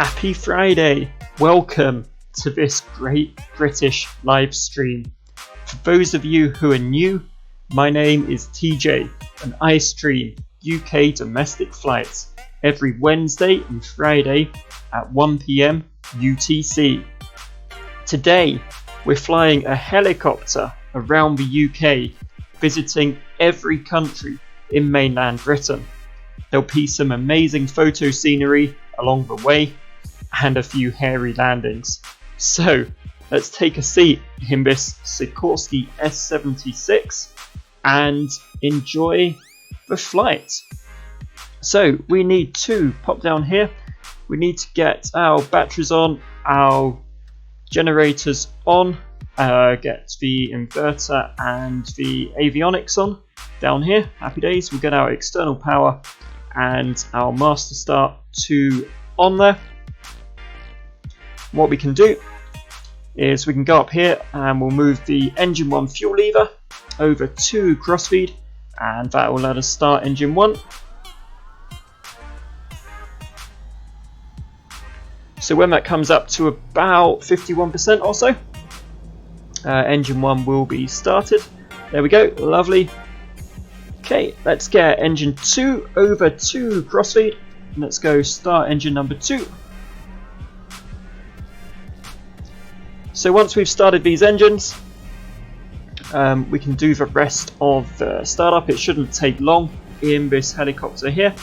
Happy Friday! Welcome to this great British live stream. For those of you who are new, my name is TJ and I stream UK domestic flights every Wednesday and Friday at 1 PM UTC. Today we're flying a helicopter around the UK, visiting every country in mainland Britain. There'll be some amazing photo scenery along the way and a few hairy landings. So let's take a seat in this Sikorsky S76 and enjoy the flight. So we need to pop down here. We need to get our batteries on, our generators on, get the inverter and the avionics on down here. Happy days. We'll get our external power and our master start 2 on there. What we can do is we can go up here and we'll move the engine 1 fuel lever over to crossfeed, and that will let us start engine 1. So when that comes up to about 51% or so, engine 1 will be started. There we go, lovely. Okay, let's get engine 2 over to crossfeed. Let's go start engine number 2. So once we've started these engines, we can do the rest of the startup. It shouldn't take long in this helicopter here.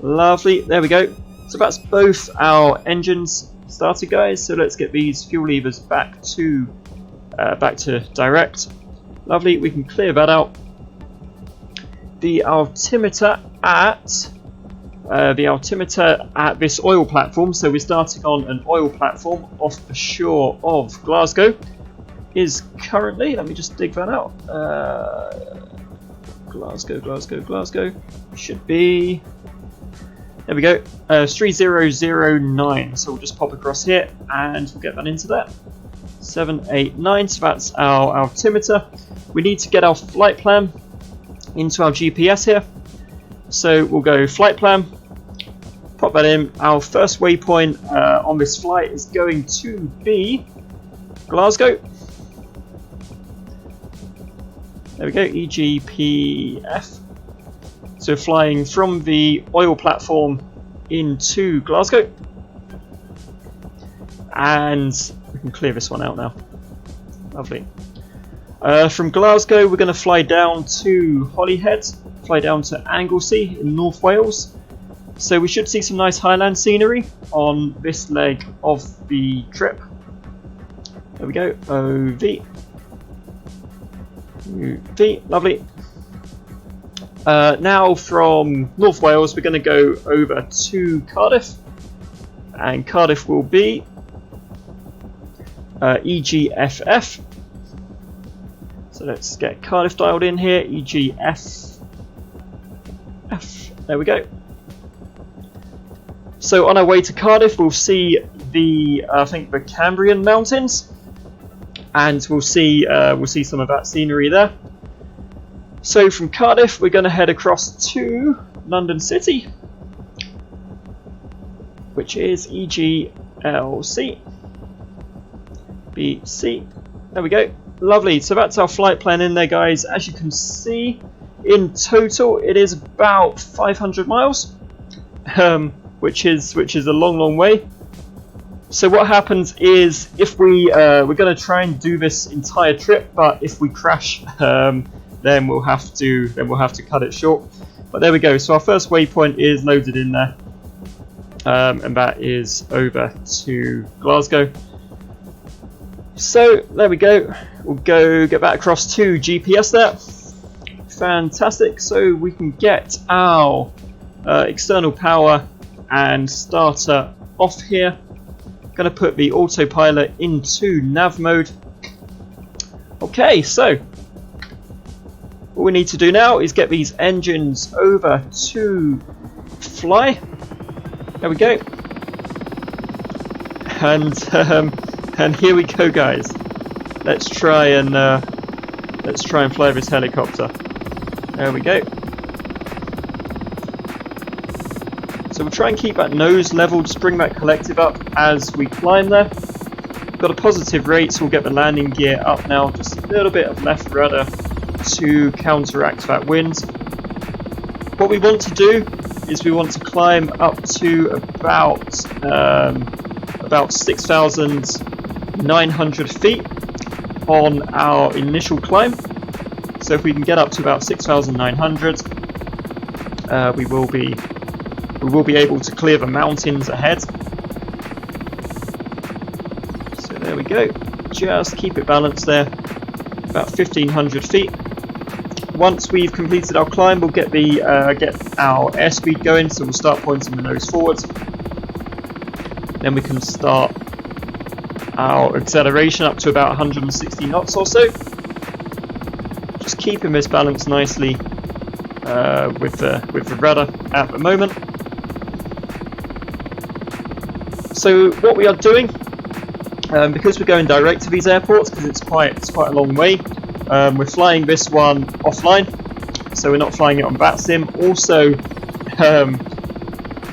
Lovely, there we go. So that's both our engines started, guys. So let's get these fuel levers back to direct. Lovely, we can clear that out. The altimeter at this oil platform, so we're starting on an oil platform off the shore of Glasgow, is currently, let me just dig that out, Glasgow, should be, there we go, 3009, so we'll just pop across here and we'll get that into there. 789, so that's our altimeter. We need to get our flight plan into our GPS here. So we'll go flight plan, pop that in. Our first waypoint on this flight is going to be Glasgow. There we go, EGPF. So flying from the oil platform into Glasgow. And we can clear this one out now. Lovely. From Glasgow we're going to fly down to Holyhead, fly down to Anglesey in North Wales. So we should see some nice highland scenery on this leg of the trip. There we go, OV. UV, lovely. Now from North Wales we're going to go over to Cardiff, and Cardiff will be EGFF. So let's get Cardiff dialed in here, EGF. There we go. So on our way to Cardiff we'll see the the Cambrian Mountains, and we'll see some of that scenery there. So from Cardiff we're going to head across to London City, which is EGLC BC. There we go. Lovely, so that's our flight plan in there, guys. As you can see, in total it is about 500 miles, which is a long way. So what happens is, if we're going to try and do this entire trip, but if we crash, then we'll have to cut it short. But there we go. So our first waypoint is loaded in there, and that is over to Glasgow. So there we go. We'll go get that across to GPS there. Fantastic. So we can get our external power and starter off here. Going to put the autopilot into nav mode. Okay, so all we need to do now is get these engines over to fly. There we go. And here we go, guys. Let's try and fly this helicopter. There we go. So So we'll try and keep that nose level, just bring that collective up as we climb there. Got a positive rate, so we'll get the landing gear up now, just a little bit of left rudder to counteract that wind. What we want to do is we want to climb up to about 6,900 feet on our initial climb. So if we can get up to about 6,900, we will be able to clear the mountains ahead. So there we go. Just keep it balanced there. About 1,500 feet. Once we've completed our climb, we'll get our airspeed going. So we'll start pointing the nose forwards. Then we can start our acceleration up to about 160 knots or so. Just keeping this balanced nicely with the rudder at the moment. So what we are doing, because we're going direct to these airports, because it's quite a long way, we're flying this one offline, so we're not flying it on VATSIM.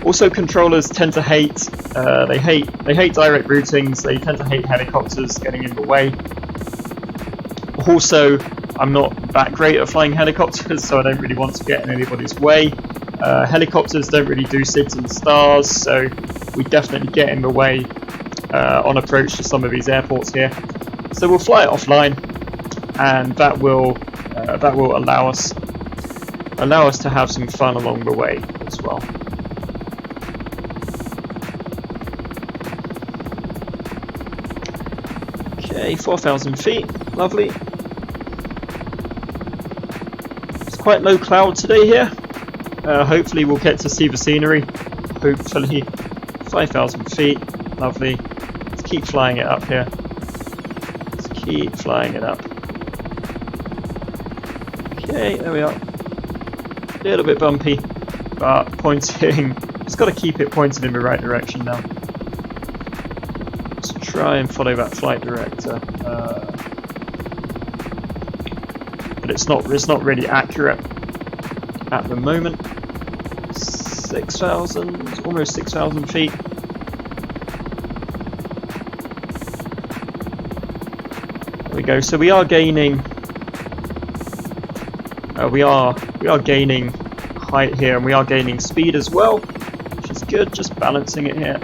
Also, controllers tend to hate they hate direct routings. They tend to hate helicopters getting in the way. Also, I'm not that great at flying helicopters, so I don't really want to get in anybody's way. Helicopters don't really do SIDS and stars, so we definitely get in the way on approach to some of these airports here. So we'll fly it offline, and that will allow us to have some fun along the way as well. Okay, 4,000 feet, lovely. It's quite low cloud today here. Hopefully we'll get to see the scenery. Hopefully. 5,000 feet, lovely. Let's keep flying it up here. Let's keep flying it up. Okay, there we are. A little bit bumpy, but pointing. Just got to keep it pointed in the right direction now. Let's try and follow that flight director. But it's not really accurate at the moment. 6,000, almost 6,000 feet. There we go. So we are gaining. We are gaining height here, and we are gaining speed as well, which is good. Just balancing it here.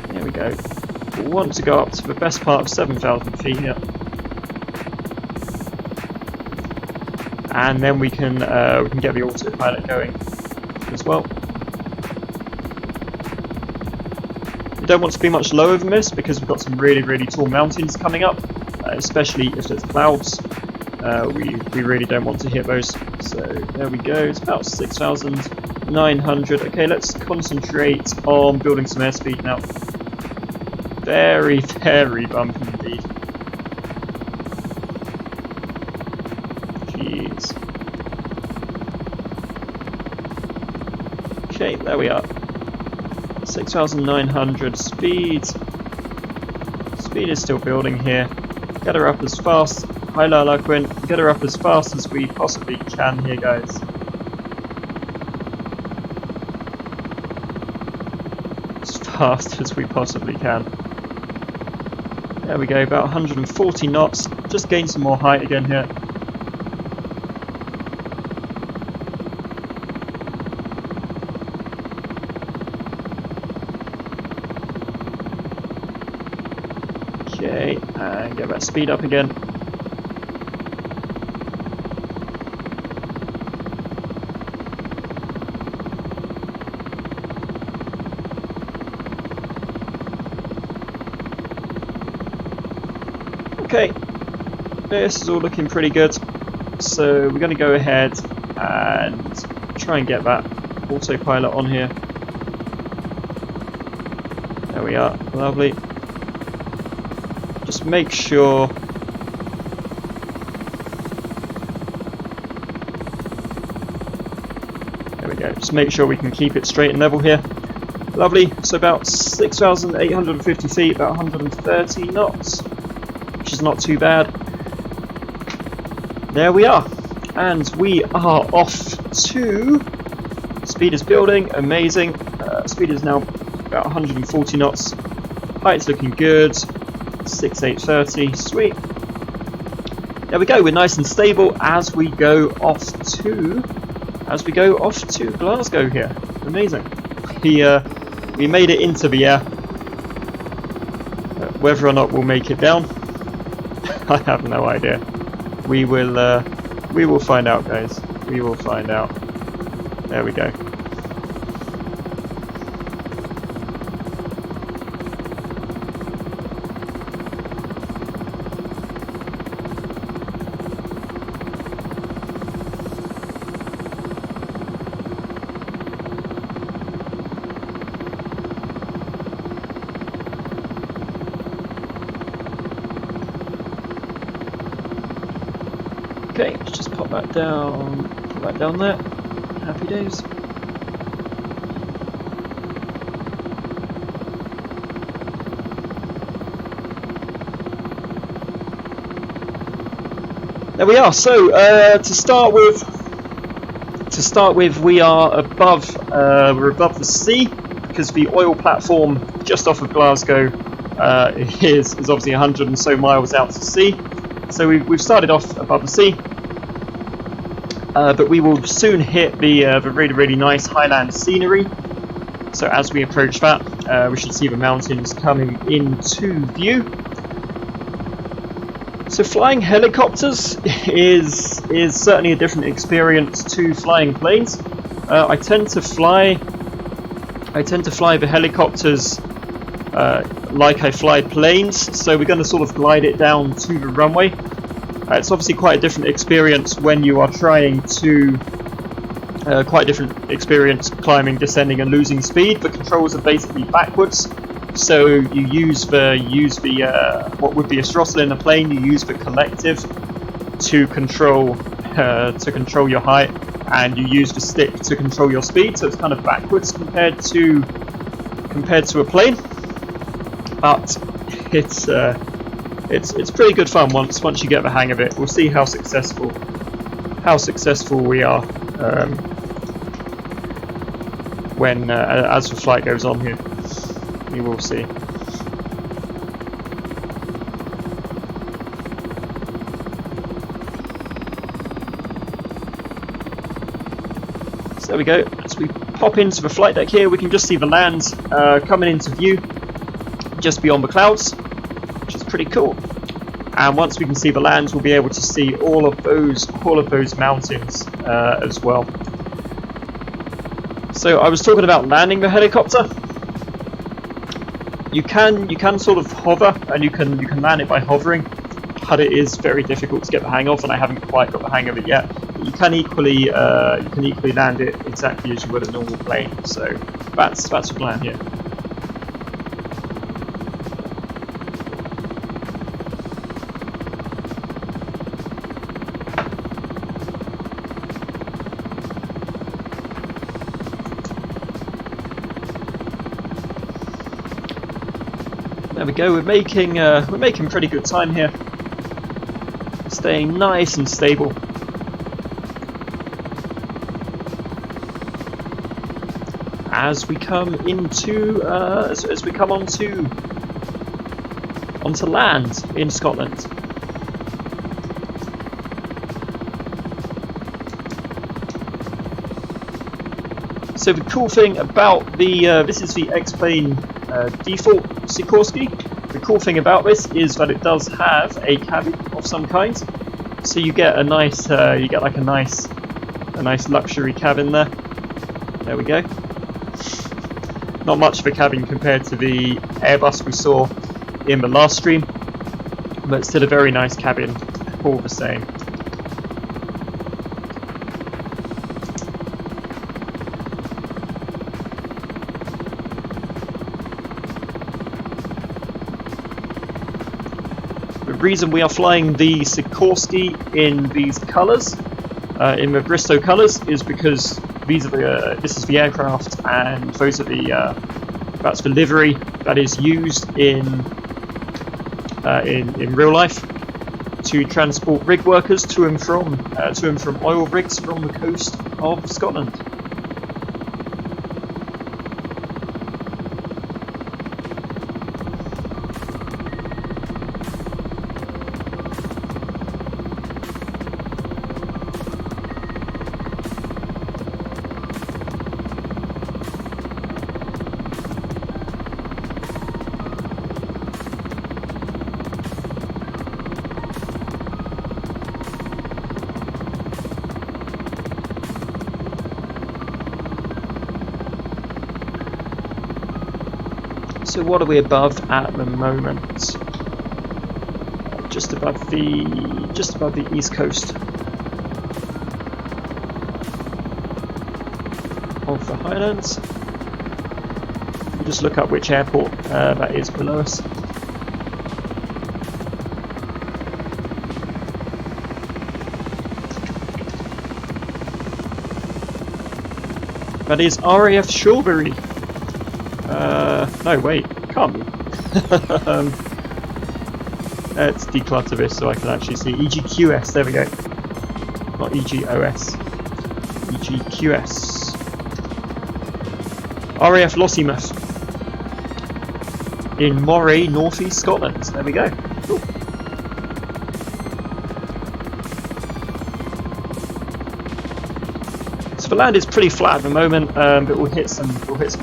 There we go. We want to go up to the best part of 7,000 feet here, and then we can get the autopilot going as well. We don't want to be much lower than this because we've got some really tall mountains coming up, especially if there's clouds. We really don't want to hit those. So there we go. It's about 6,900. Okay, let's concentrate on building some airspeed now. Very bumpy indeed. Jeez. Okay, there we are. 6,900 speed. Speed is still building here. Get her up as fast. Hi Lala Quinn. Get her up as fast as we possibly can here, guys. As fast as we possibly can. There we go, about 140 knots. Just gain some more height again here. Okay, and get that speed up again. Okay, this is all looking pretty good, so we're going to go ahead and try and get that autopilot on here. There we are, lovely. Just make sure there we go, just make sure we can keep it straight and level here. Lovely, so about 6,850 feet, about 130 knots. Which is not too bad. There we are, and we are off to Speed is building, amazing. Speed is now about 140 knots. Height's looking good. 6830, sweet. There we go. We're nice and stable as we go off to Glasgow here. Amazing. We made it into the air. Whether or not we'll make it down, I have no idea. We will find out, guys. We will find out. There we go. Okay, let's just pop that down there. Happy days. There we are. So to start with, we are above. We're above the sea because the oil platform just off of Glasgow is obviously 100 and so miles out to sea. So we've started off above the sea, but we will soon hit the really nice highland scenery. So as we approach that, we should see the mountains coming into view. So flying helicopters is certainly a different experience to flying planes. I tend to fly the helicopters like I fly planes, so we're going to sort of glide it down to the runway. It's obviously quite a different experience when you are trying to climbing, descending and losing speed. The controls are basically backwards, so you use the what would be a throttle in a plane, you use the collective to control your height, and you use the stick to control your speed, so it's kind of backwards compared to a plane. But it's pretty good fun once you get the hang of it. We'll see how successful we are when as the flight goes on here. We will see. So there we go. As we pop into the flight deck here, we can just see the land coming into view just beyond the clouds, which is pretty cool. And once we can see the land, we'll be able to see all of those mountains as well. So I was talking about landing the helicopter. You can sort of hover, and you can land it by hovering, but it is very difficult to get the hang of, and I haven't quite got the hang of it yet. But you can equally land it exactly as you would a normal plane. So that's the plan here. There we go. We're making pretty good time here. Staying nice and stable. As we come into as we come onto land in Scotland. So the cool thing about the this is the X-Plane default Sikorsky. The cool thing about this is that it does have a cabin of some kind, so you get a nice like a nice luxury cabin there. There we go. Not much of a cabin compared to the Airbus we saw in the last stream, but still a very nice cabin all the same. The reason we are flying the Sikorsky in these colours, in the Bristow colours, is because these are this is the aircraft, and those are that's the livery that is used in real life to transport rig workers to and from oil rigs from the coast of Scotland. So what are we above at the moment? Just above the east coast of the Highlands. We'll just look up which airport that is below us. That is RAF Shawbury. No, wait, can't be. Let's declutter this so I can actually see. EGQS, there we go. Not EGOS. EGQS. RAF Lossiemouth. In Moray, North East Scotland. There we go. Cool. So the land is pretty flat at the moment, but we'll hit some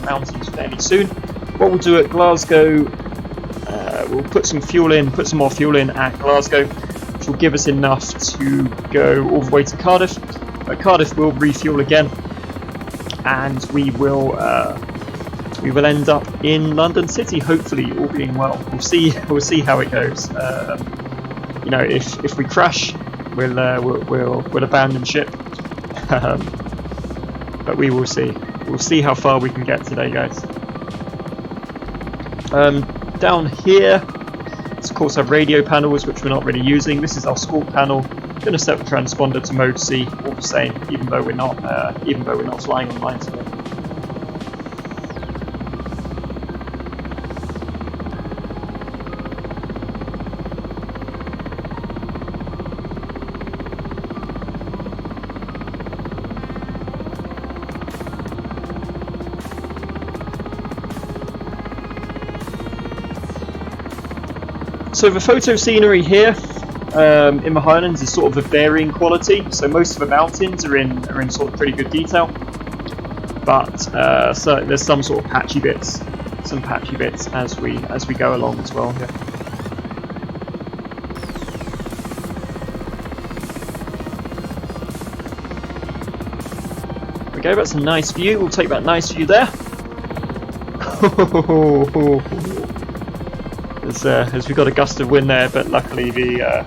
mountains fairly soon. What we'll do at Glasgow, we'll put some more fuel in at Glasgow, which will give us enough to go all the way to Cardiff. At Cardiff we'll refuel again, and we will end up in London City, hopefully, all being well. We'll see how it goes. You know, if we crash, we'll abandon ship. But we will see. We'll see how far we can get today, guys. Down here, it's of course our radio panels, which we're not really using. This is our squawk panel. Going to set the transponder to mode C, all the same, even though we're not flying online today. So the photo scenery here in the Highlands is sort of a varying quality. So most of the mountains are in sort of pretty good detail, but so there's some sort of patchy bits as we go along as well here. Okay, that's a nice view. We'll take that nice view there. As we got a gust of wind there, but luckily I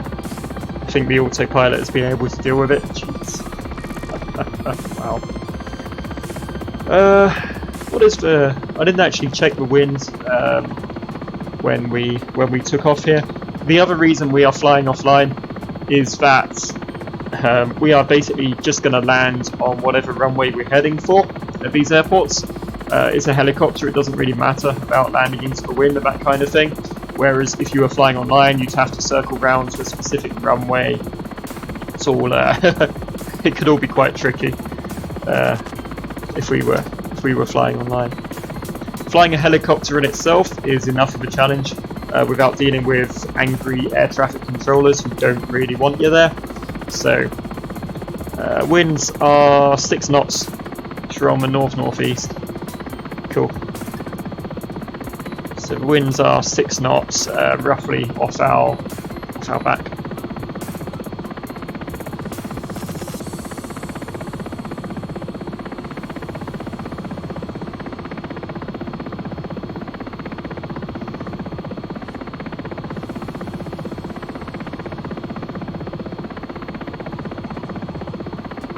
think the autopilot has been able to deal with it. Jeez. Wow. What is the? I didn't actually check the wind when we took off here. The other reason we are flying offline is that we are basically just going to land on whatever runway we're heading for at these airports. It's a helicopter; it doesn't really matter about landing into the wind or that kind of thing. Whereas if you were flying online, you'd have to circle round to a specific runway. It's all it could all be quite tricky if we were flying online. Flying a helicopter in itself is enough of a challenge without dealing with angry air traffic controllers who don't really want you there. So winds are 6 knots from the north-northeast. Cool. So the winds are 6 knots, roughly off our back.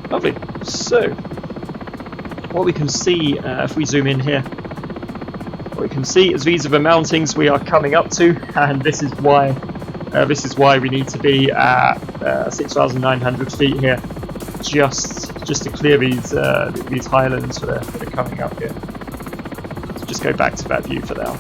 Lovely. So what we can see if we zoom in here. What we can see is these are the mountains we are coming up to, and this is why we need to be at 6,900 feet here, just to clear these highlands that are coming up here. So just go back to that view for now.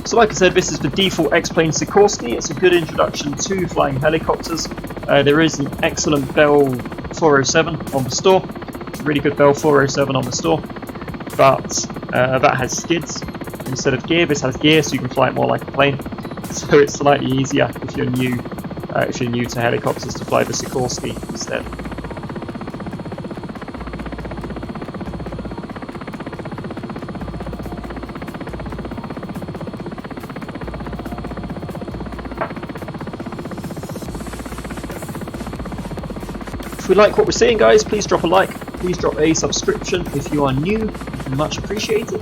So like I said, this is the default X-Plane Sikorsky. It's a good introduction to flying helicopters. There is an excellent Bell 407 on the store. It's a really good Bell 407 on the store. But that has skids instead of gear. This has gear, so you can fly it more like a plane. So it's slightly easier if you're new to helicopters to fly the Sikorsky instead. we like what we're seeing, guys, please drop a like, please drop a subscription if you are new, much appreciated.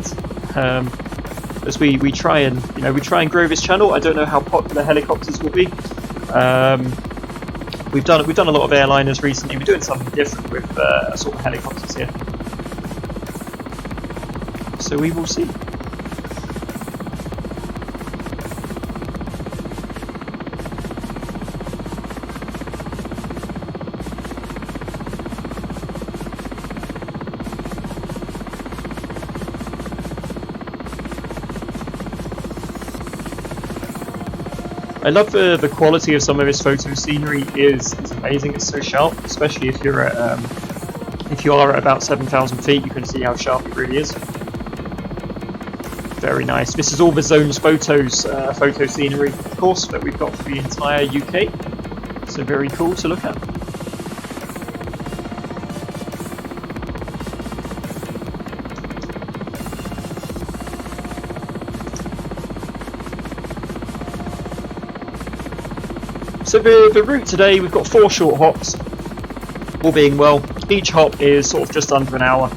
As we try and grow this channel. I don't know how popular helicopters will be. We've done a lot of airliners recently. We're doing something different with sort of helicopters here. So we will see. I love the quality of some of this photo scenery is amazing. It's so sharp, especially if you are at about 7,000 feet. You can see how sharp it really is. Very nice. This is all the zones photo scenery, of course, that we've got for the entire UK. So very cool to look at. So the route today, we've got 4 short hops, all being well. Each hop is sort of just under an hour.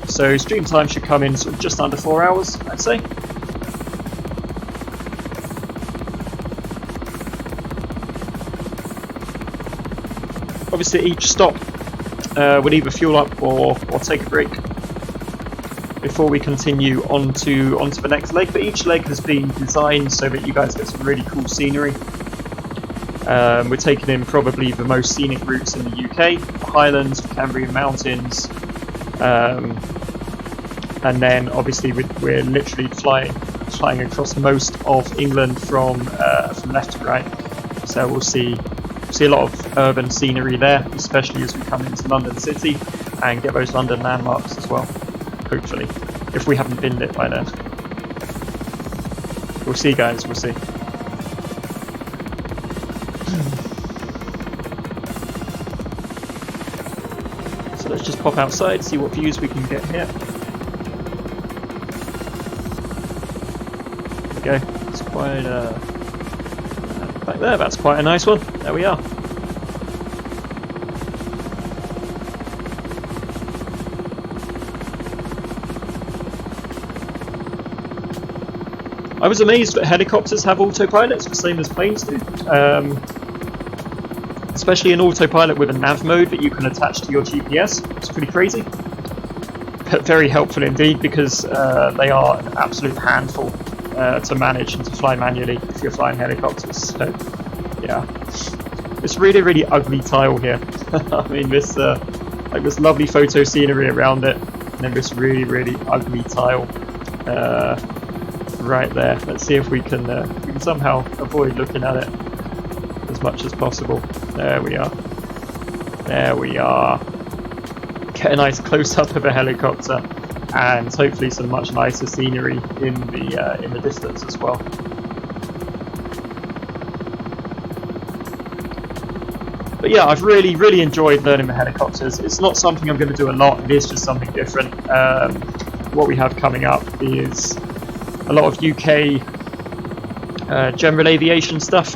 So stream time should come in sort of just under 4 hours, I'd say. Obviously each stop will either fuel up or take a break before we continue onto the next leg. But each leg has been designed so that you guys get some really cool scenery. We're taking in probably the most scenic routes in the UK, the Highlands, the Cambrian Mountains, and then obviously we're literally flying across most of England from left to right. So we'll see a lot of urban scenery there, especially as we come into London City and get those London landmarks as well, hopefully, if we haven't been lit by then. We'll see, guys, we'll see. So let's just pop outside, see what views we can get here. There we go. It's quite back there. That's quite a nice one. There we are. I was amazed that helicopters have autopilots, the same as planes do. Especially an autopilot with a nav mode that you can attach to your GPS. It's pretty crazy. But very helpful indeed, because they are an absolute handful to manage and to fly manually if you're flying helicopters. So, yeah. This really, really ugly tile here. I mean, this like this lovely photo scenery around it, and then this really, really ugly tile right there. Let's see if we can somehow avoid looking at it as much as possible. There we are. There we are. Get a nice close-up of a helicopter, and hopefully some much nicer scenery in the distance as well. But yeah, I've really, really enjoyed learning the helicopters. It's not something I'm going to do a lot. It is just something different. What we have coming up is a lot of UK general aviation stuff.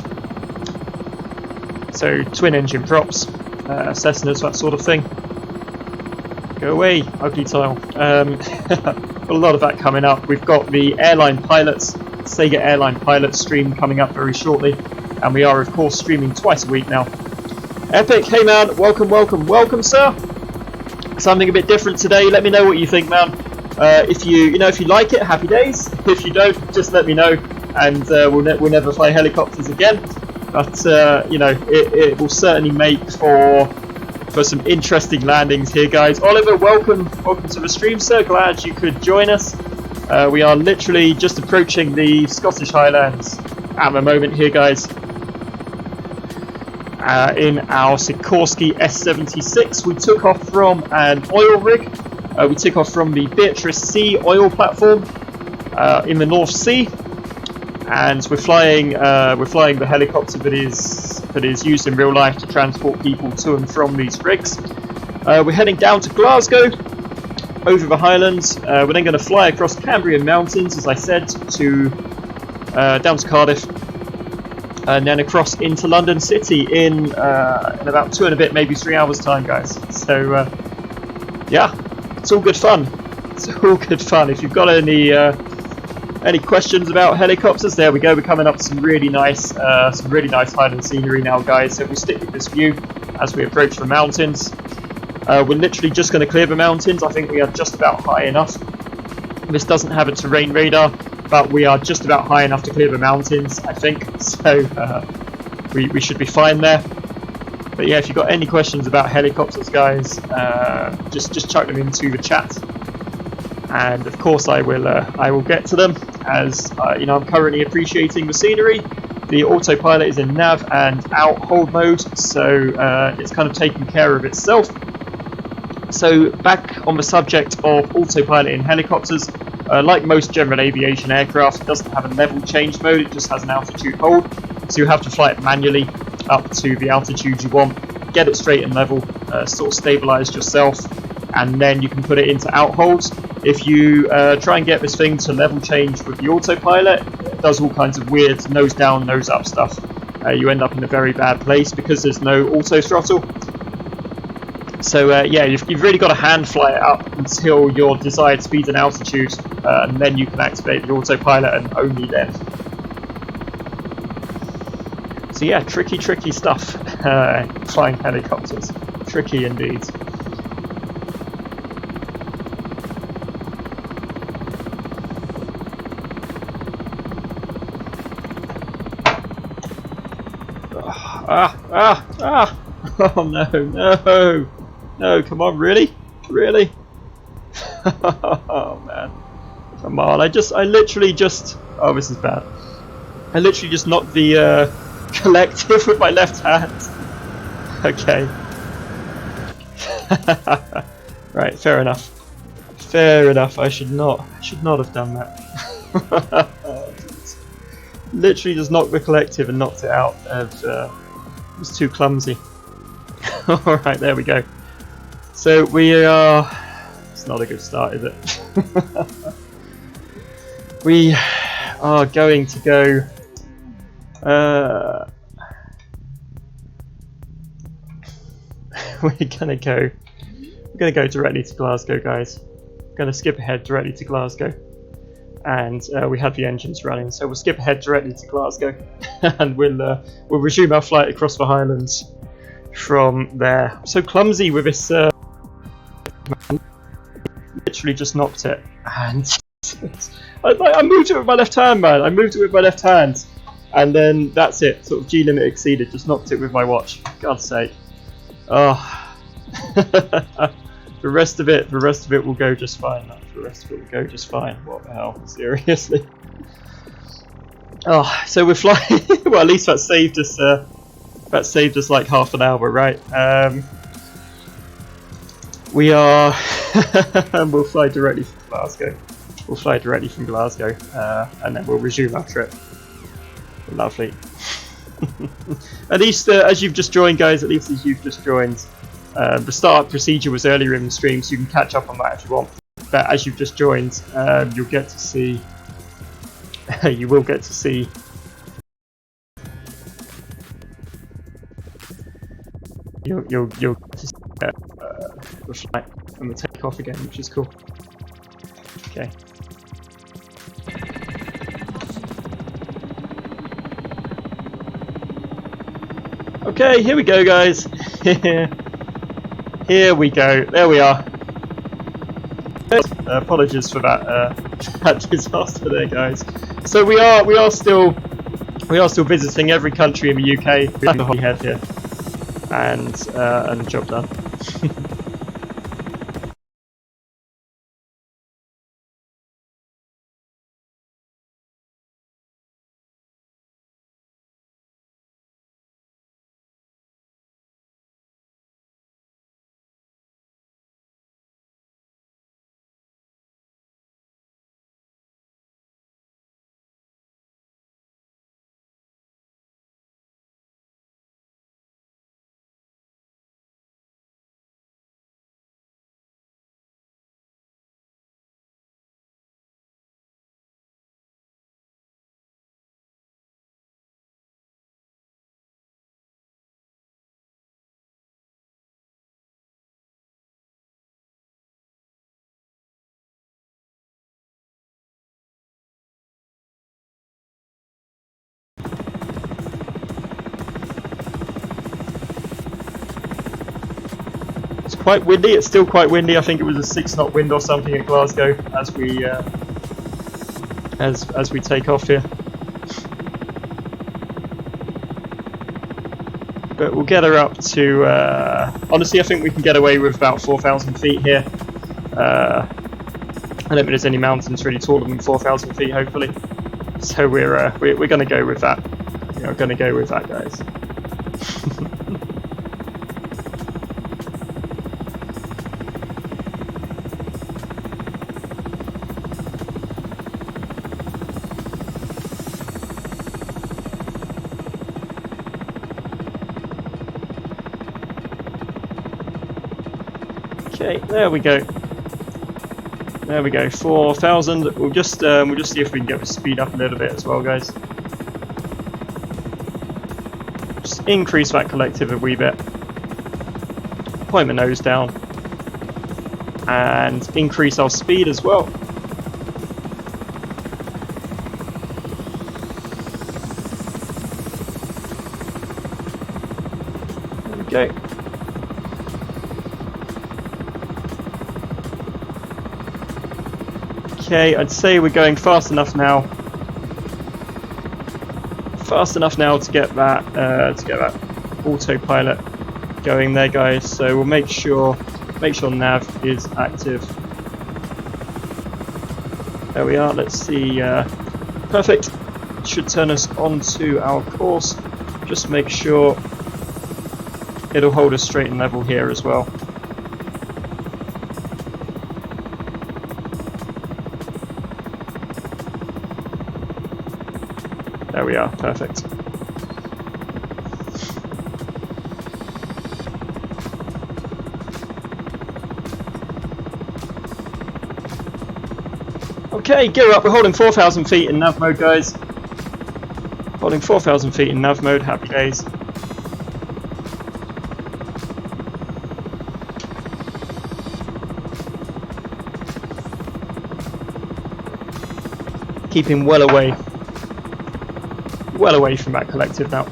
So twin engine props, Cessnas, that sort of thing. Go away, ugly tile. Got a lot of that coming up. We've got the airline pilots, Sega airline pilots stream coming up very shortly, and we are of course streaming twice a week now. Epic, hey man, welcome, welcome, welcome, sir. Something a bit different today. Let me know what you think, man. If you like it, happy days. If you don't, just let me know, and we'll never fly helicopters again. But it will certainly make for some interesting landings here, guys. Oliver, welcome to the stream, sir. Glad you could join us. We are literally just approaching the Scottish Highlands at the moment here, guys. In our Sikorsky S76, we took off from an oil rig. We took off from the Beatrice C oil platform in the North Sea. And we're flying the helicopter that is used in real life to transport people to and from these rigs. We're heading down to Glasgow, over the Highlands. We're then going to fly across Cambrian Mountains, as I said, to down to Cardiff, and then across into London City in about 2 and a bit, maybe 3 hours time, guys. So yeah, it's all good fun. It's all good fun. If you've got any questions about helicopters, there we go. We're coming up to some really nice Highland scenery now, guys. So we stick with this view as we approach the mountains. We're literally just going to clear the mountains. I think we are just about high enough. This doesn't have a terrain radar, but we are just about high enough to clear the mountains, I think. So we should be fine there. But yeah, if you've got any questions about helicopters, guys, just chuck them into the chat, and of course I will get to them. As you know, I'm currently appreciating the scenery. The autopilot is in nav and out hold mode, so it's kind of taking care of itself. So back on the subject of autopilot in helicopters, like most general aviation aircraft, it doesn't have a level change mode, it just has an altitude hold. So you have to fly it manually up to the altitude you want, get it straight and level, sort of stabilized yourself, and then you can put it into out holds. If you try and get this thing to level change with the autopilot, it does all kinds of weird nose down, nose up stuff. You end up in a very bad place because there's no auto throttle. So yeah, you've really got to hand fly it up until your desired speed and altitude, and then you can activate the autopilot, and only then. So yeah, tricky stuff, flying helicopters. Tricky indeed. Oh no. No, come on, really? Really? Oh man. Come on, I literally just... Oh, this is bad. I literally just knocked the collective with my left hand. Okay. Right, fair enough. Fair enough, I should not have done that. Literally just knocked the collective and knocked it out. It was too clumsy. Alright, there we go. So we are... It's not a good start, is it? We are going to go... we're gonna go directly to Glasgow, guys. We're gonna skip ahead directly to Glasgow. And we have the engines running, so we'll skip ahead directly to Glasgow, and we'll resume our flight across the Highlands from there. I'm so clumsy with this. Literally just knocked it, and I moved it with my left hand, man. I moved it with my left hand, and then that's it. Sort of G limit exceeded. Just knocked it with my watch. For God's sake. Oh. The rest of it will go just fine. Man. The rest of it will go just fine. What the hell? Seriously. Oh, so we're flying. Well, at least that saved us. That saved us like half an hour, right? We are. We'll fly directly from Glasgow. We'll fly directly from Glasgow, and then we'll resume our trip. Lovely. At least, as you've just joined, guys. At least as you've just joined. The startup procedure was earlier in the stream, so you can catch up on that if you want. But as you've just joined, you'll get to see. You will get to see. You'll get to see the flight and the takeoff again, which is cool. Okay. Okay, here we go, guys. Here we go. There we are. Apologies for that that disaster there, guys. So we are still visiting every country in the UK. We head here, and job done. quite windy. It's still quite windy. I think it was a 6-knot wind or something at Glasgow as we as we take off here. But we'll get her up to, honestly I think we can get away with about 4,000 feet here. I don't think there's any mountains really taller than 4,000 feet hopefully. So we're going to go with that. We're going to go with that, guys. Okay, there we go. There we go. 4,000. We'll just see if we can get the speed up a little bit as well, guys. Just increase that collective a wee bit. Point the nose down, and increase our speed as well. There we go. Okay, I'd say we're going fast enough now. Fast enough now to get that autopilot going there, guys. So we'll make sure nav is active. There we are. Let's see. Perfect. Should turn us onto our course. Just make sure it'll hold us straight and level here as well. There we are, perfect. Okay, gear up, we're holding 4,000 feet in nav mode, guys. Holding 4,000 feet in nav mode, happy days. Keeping well away from that collective now.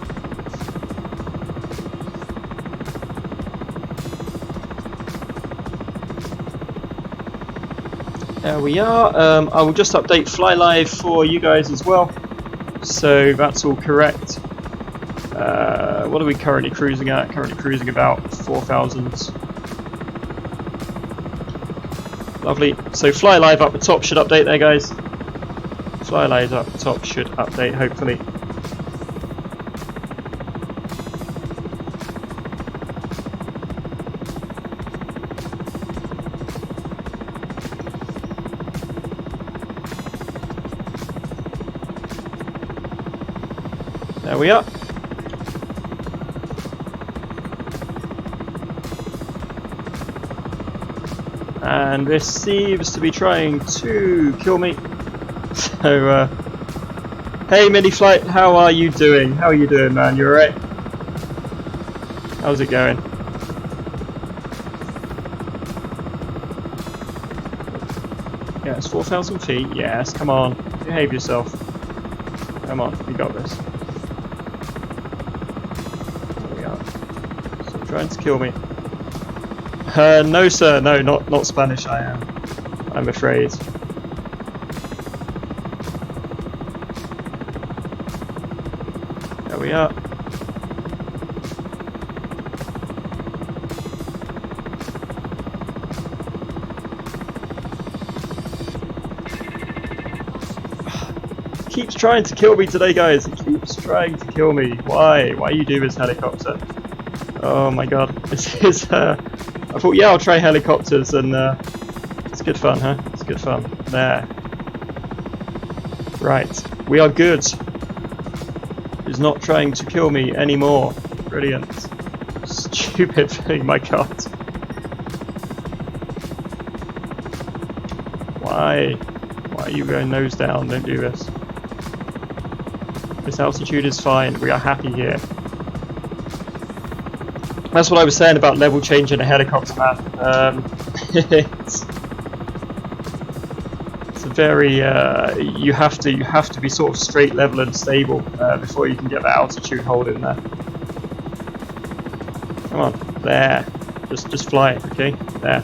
There we are. I will just update Fly Live for you guys as well, so that's all correct. What are we currently cruising at? Currently cruising about 4,000. Lovely. So Fly Live up the top should update there, guys. Fly Live up the top should update, hopefully. There we are. And this seems to be trying to kill me. So, hey Mini Flight, how are you doing? How are you doing, man? You alright? How's it going? Yeah, it's 4,000 feet. Yes, come on. Behave yourself. Come on, you got this. Trying to kill me. No sir, no, not Spanish I am. I'm afraid. There we are. Keeps trying to kill me today, guys. It keeps trying to kill me. Why? Why you do this, helicopter? Oh my god, this is, I thought, yeah, I'll try helicopters, and it's good fun, huh? It's good fun. There. Right, we are good. He's not trying to kill me anymore. Brilliant. Stupid thing, my god. Why? Why are you going nose down? Don't do this. This altitude is fine, we are happy here. That's what I was saying about level change in a helicopter, man. It's a very you have to be sort of straight, level, and stable before you can get that altitude hold in there. Come on, there. Just fly it, okay? There.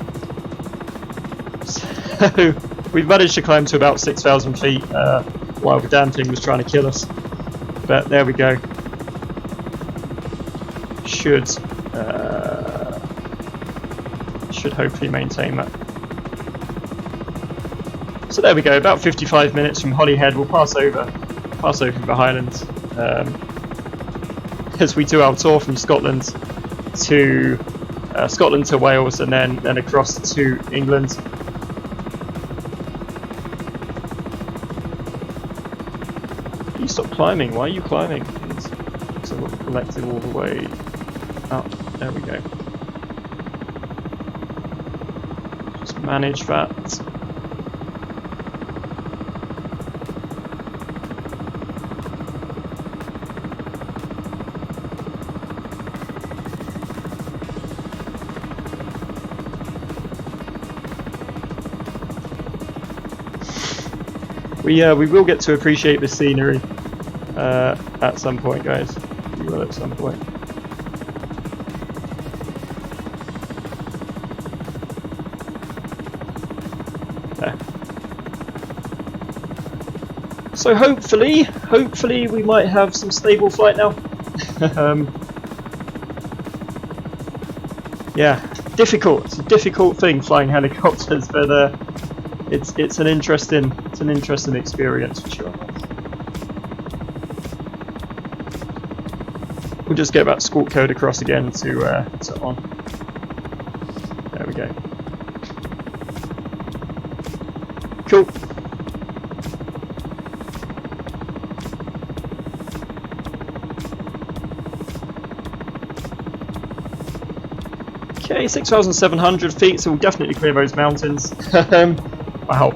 So we've managed to climb to about 6,000 feet while the damn thing was trying to kill us. But there we go. Should hopefully maintain that. So there we go. About 55 minutes from Holyhead. We'll pass over the Highlands as we do our tour from Scotland to Wales and then across to England. You stop climbing. Why are you climbing? So we're collecting all the way up. There we go. Just manage that. We will get to appreciate the scenery at some point, guys. We will at some point. There. So hopefully we might have some stable flight now. Yeah, difficult. It's a difficult thing flying helicopters, but it's an interesting experience for sure. We'll just get that squawk code across again to on. There we go. Cool. Okay, 6,700 feet, so we'll definitely clear those mountains. Wow.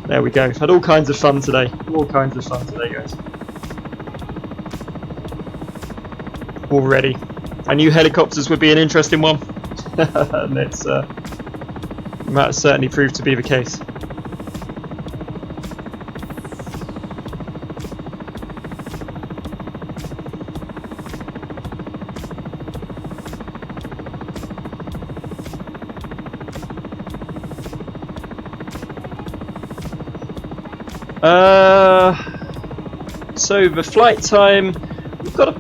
There we go. Had all kinds of fun today. Guys. Already. I knew helicopters would be an interesting one. And that certainly proved to be the case. So the flight time, we've got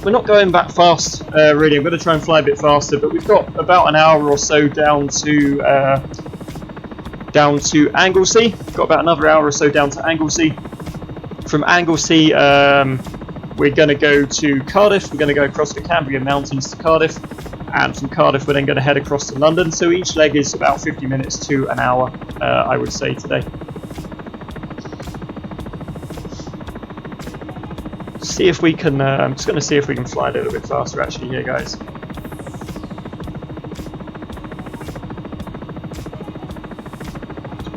we're not going that fast really. I'm going to try and fly a bit faster, but we've got about an hour or so down to Anglesey. Got about another hour or so down to Anglesey. From Anglesey, we're going to go to Cardiff. We're going to go across the Cambrian Mountains to Cardiff, and from Cardiff we're then going to head across to London. So each leg is about 50 minutes to an hour, I would say today. See if we can. I'm just going to see if we can fly a little bit faster actually here, guys.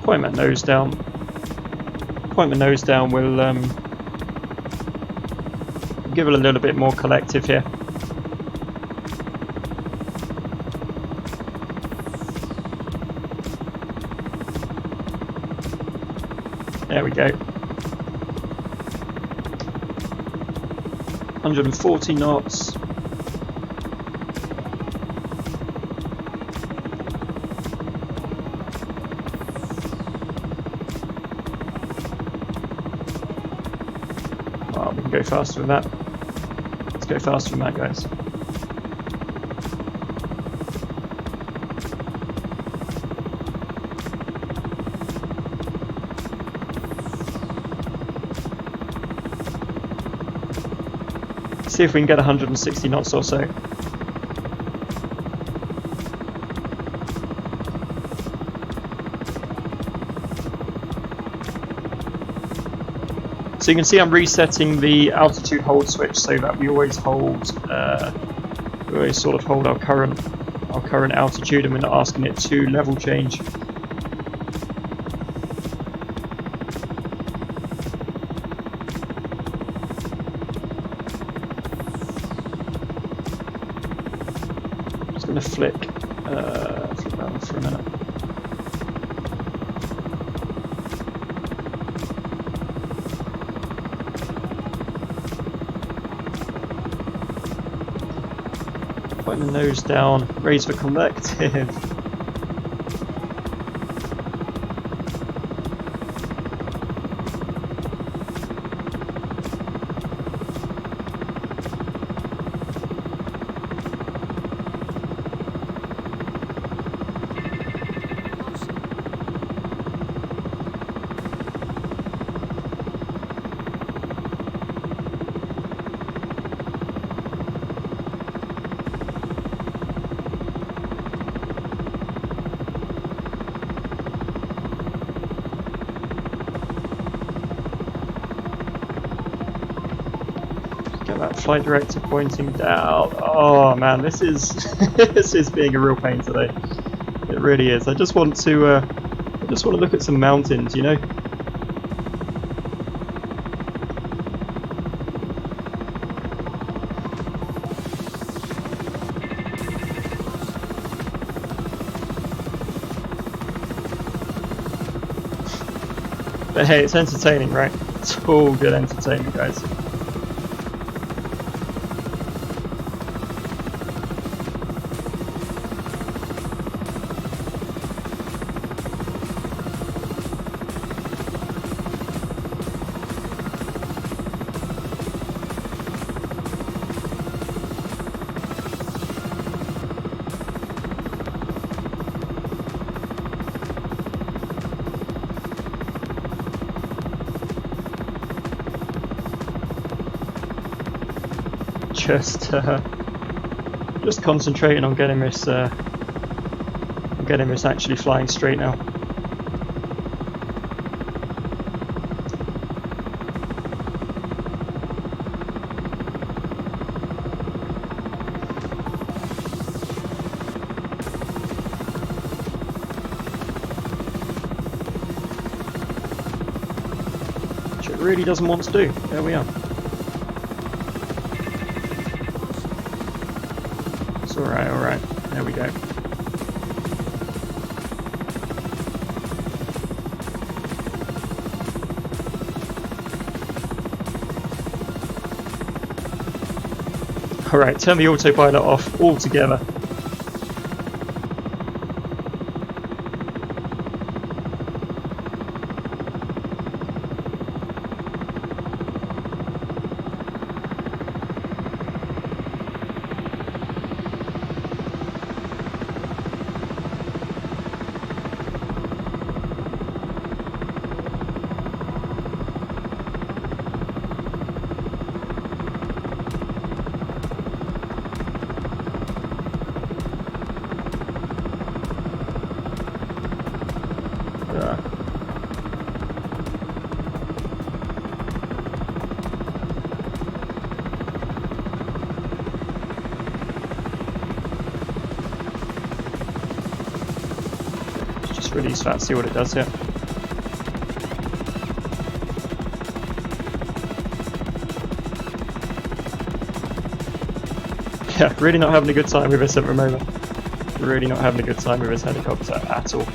Point my nose down. Point my nose down. We'll give it a little bit more collective here. There we go. 140 knots. Oh, we can go faster than that. Let's go faster than that, guys. See if we can get 160 knots or so. So you can see I'm resetting the altitude hold switch so that we always hold, our current altitude, and we're not asking it to level change. Going to flick that for a minute. Point the nose down, raise the collective. That flight director pointing down. Oh man, this is this is being a real pain today. It really is. I just want to look at some mountains, you know. But hey, it's entertaining, right? It's all good entertainment, guys. Just concentrating on getting this actually flying straight now. Which it really doesn't want to do. There we are. Alright, there we go. Alright, turn the autopilot off altogether. Release that, see what it does here. Yeah, really not having a good time with this at the moment. Really not having a good time with this helicopter at all.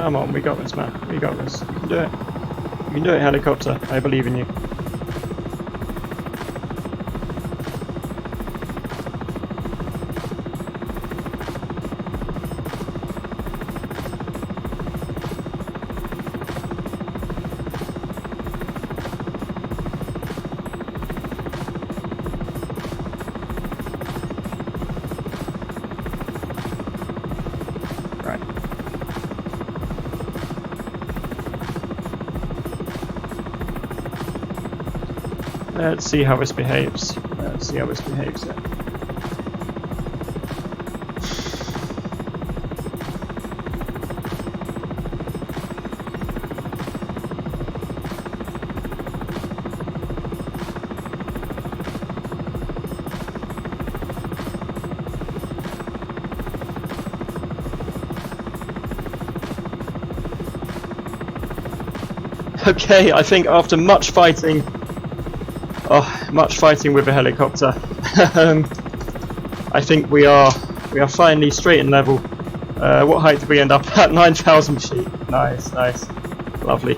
Come on, we got this, man. We got this. You can do it. You can do it, helicopter. I believe in you. Let's see how this behaves. Let's see how this behaves. Okay, I think after much fighting with a helicopter, I think we are finally straight and level. What height did we end up at? 9,000 feet. Nice, nice, lovely.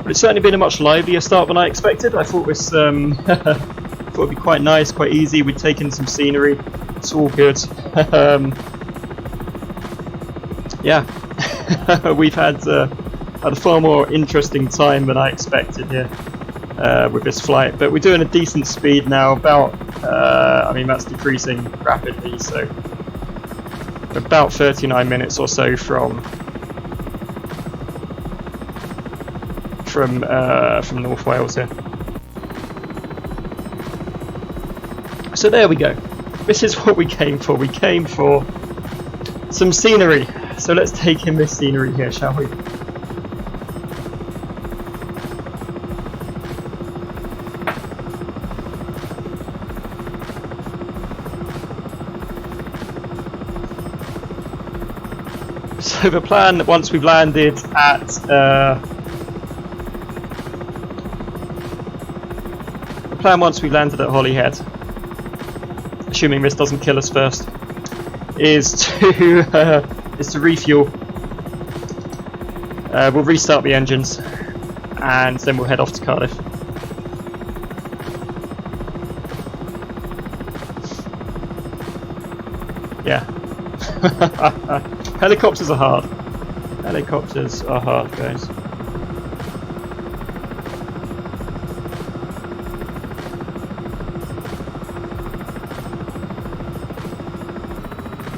It's certainly been a much livelier start than I expected. I thought this thought it'd be quite nice, quite easy. We'd taken some scenery. It's all good. Yeah, we've had a far more interesting time than I expected here with this flight. But we're doing a decent speed now. About I mean, that's decreasing rapidly. So about 39 minutes or so from North Wales here. So there we go. This is what we came for. We came for some scenery. So let's take in this scenery here, shall we? So the plan, once we've landed at Holyhead, assuming this doesn't kill us first, is to refuel. We'll restart the engines, and then we'll head off to Cardiff. Yeah. Helicopters are hard. Helicopters are hard, guys.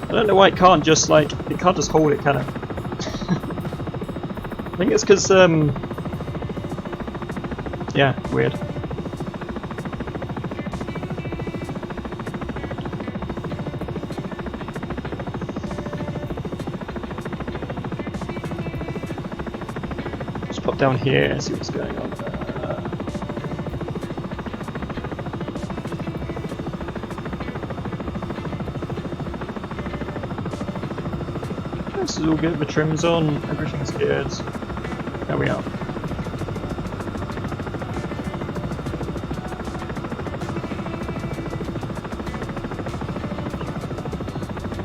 I don't know why it can't just hold it, can it? I think it's because yeah, weird. Let's pop down here and see what's going on. This is all good, the trim's on, everything's good. There we are.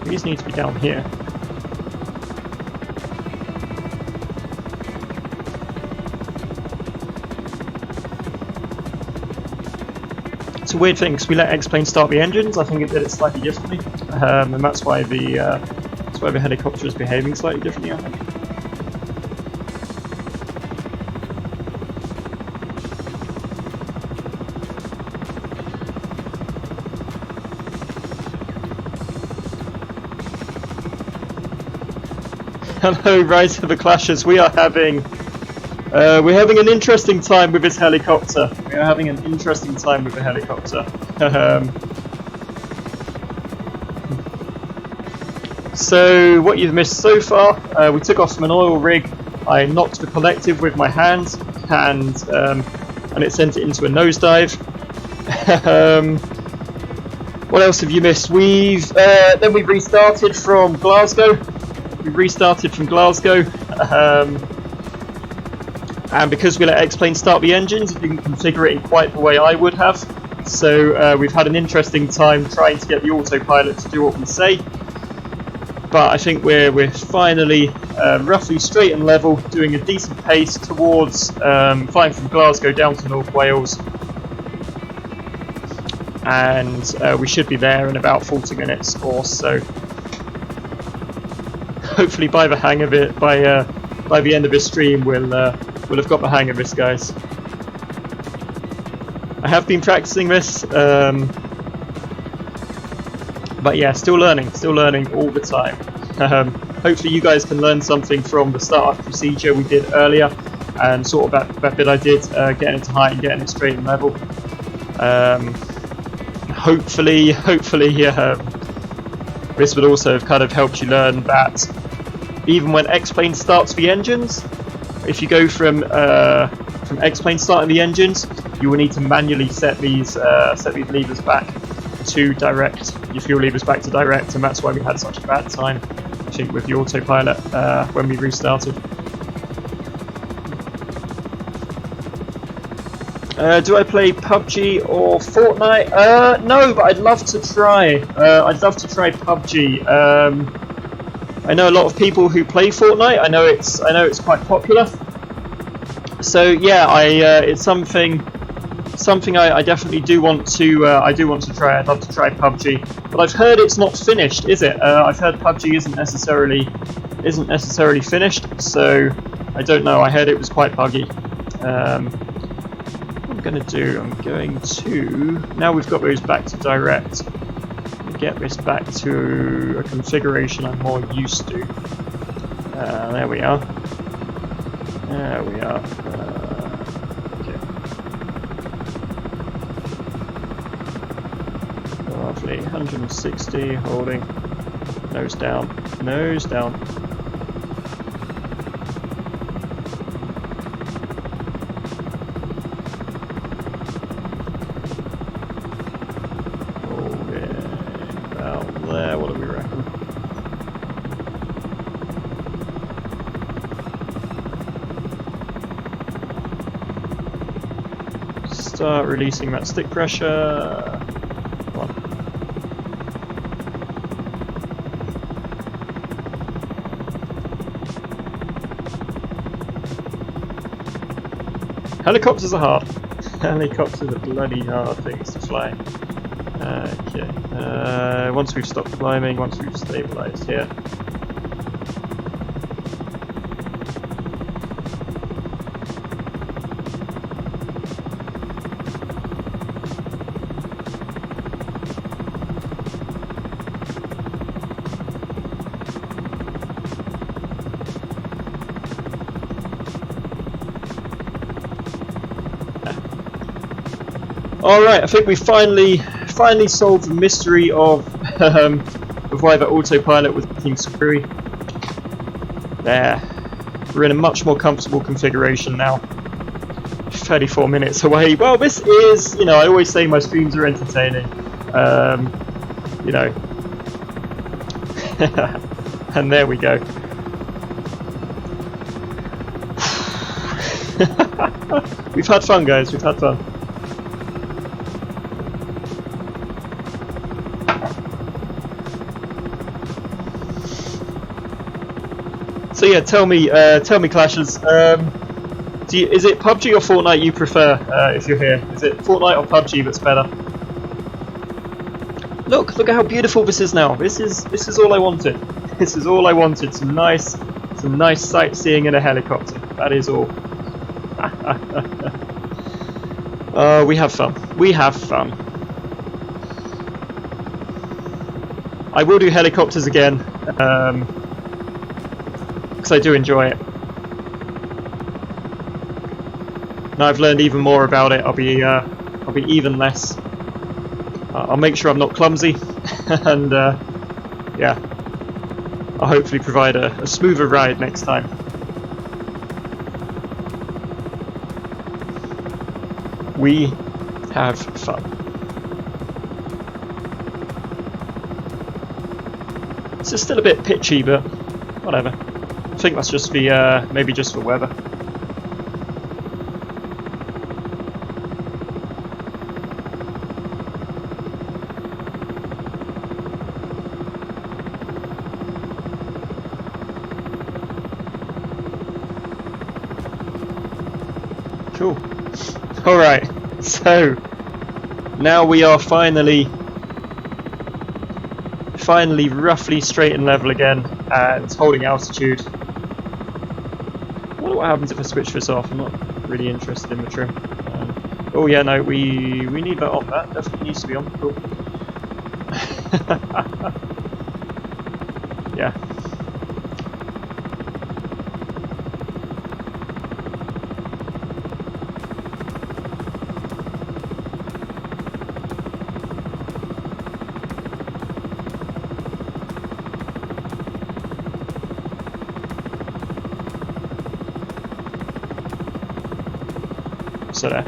These need to be down here. It's a weird thing because we let X-Plane start the engines. I think it did it slightly differently, and that's why the helicopter is behaving slightly differently, I think. Hello, Rise of the Clashers. We're having an interesting time with this helicopter. We are having an interesting time with the helicopter. So what you've missed so far, we took off from an oil rig. I knocked the collective with my hand, and it sent it into a nosedive. What else have you missed? Then we restarted from Glasgow. And because we let X-Plane start the engines, it didn't configure it in quite the way I would have. So we've had an interesting time trying to get the autopilot to do what we say. But I think we're finally roughly straight and level, doing a decent pace towards flying from Glasgow down to North Wales. And we should be there in about 40 minutes or so. Hopefully by the hang of it, by the end of this stream, we'll have got the hang of this, guys. I have been practicing this. But yeah, still learning all the time. Hopefully you guys can learn something from the startup procedure we did earlier, and sort of that bit I did, getting it to height and getting it straight and level. Hopefully this would also have kind of helped you learn that even when X-Plane starts the engines, if you go from X-Plane starting the engines, you will need to manually set these levers back to direct, your fuel levers back to direct, and that's why we had such a bad time, I think, with the autopilot when we restarted. Do I play PUBG or Fortnite? No, but I'd love to try. I'd love to try PUBG. I know a lot of people who play Fortnite. I know it's quite popular. So yeah, it's something I definitely do want to try. I'd love to try PUBG, but I've heard it's not finished, is it? I've heard PUBG isn't necessarily finished, so I don't know. I heard it was quite buggy. What I'm going to now we've got those back to direct, get this back to a configuration I'm more used to. There we are. Okay. Lovely. 160, holding. Nose down. Nose down. There, what do we reckon? Start releasing that stick pressure. Come on. Helicopters are hard. Helicopters are bloody hard things to fly. Okay. Once we've stopped climbing, once we've stabilized here. Alright, I think we finally solved the mystery of why the autopilot was looking screwy. There. We're in a much more comfortable configuration now. 34 minutes away. Well, this is, you know, I always say my streams are entertaining. You know. And there we go. We've had fun, guys. We've had fun. So yeah, tell me, Clashers. Is it PUBG or Fortnite you prefer if you're here? Is it Fortnite or PUBG that's better? Look at how beautiful this is now. This is all I wanted. This is all I wanted. Some nice sightseeing in a helicopter. That is all. We have fun. We have fun. I will do helicopters again. I do enjoy it. Now I've learned even more about it, I'll be even less. I'll make sure I'm not clumsy, and yeah, I'll hopefully provide a smoother ride next time. We have fun. This is still a bit pitchy, but whatever. I think that's just the maybe just the weather. Cool. All right. So now we are finally roughly straight and level again, and holding altitude. I wonder what happens if I switch this off. I'm not really interested in the trim. Oh yeah, no, we need that on. That definitely needs to be on. Cool. Yeah. So there.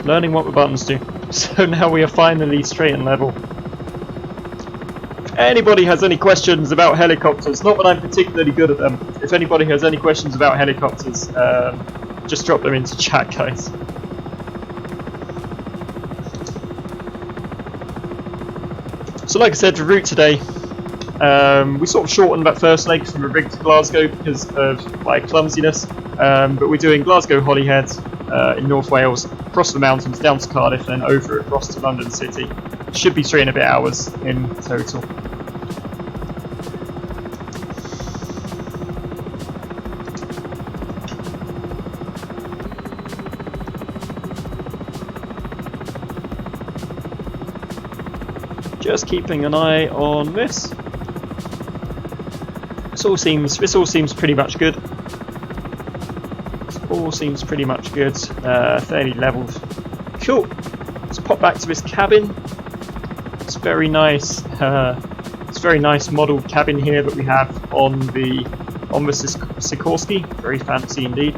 Learning what the buttons do. So now we are finally straight and level. If anybody has any questions about helicopters, not that I'm particularly good at them, if anybody has any questions about helicopters, just drop them into chat, guys. So like I said, the route today, we sort of shortened that first leg from the rig to Glasgow because of my clumsiness, but we're doing Glasgow Holyhead in North Wales, across the mountains, down to Cardiff, then over across to London City. Should be 3 and a bit hours in total. Just keeping an eye on this. This all seems pretty much good. This all seems pretty much good. Fairly leveled. Cool. Let's pop back to this cabin. It's very nice. It's very nice modelled cabin here that we have on the Sikorsky. Very fancy indeed.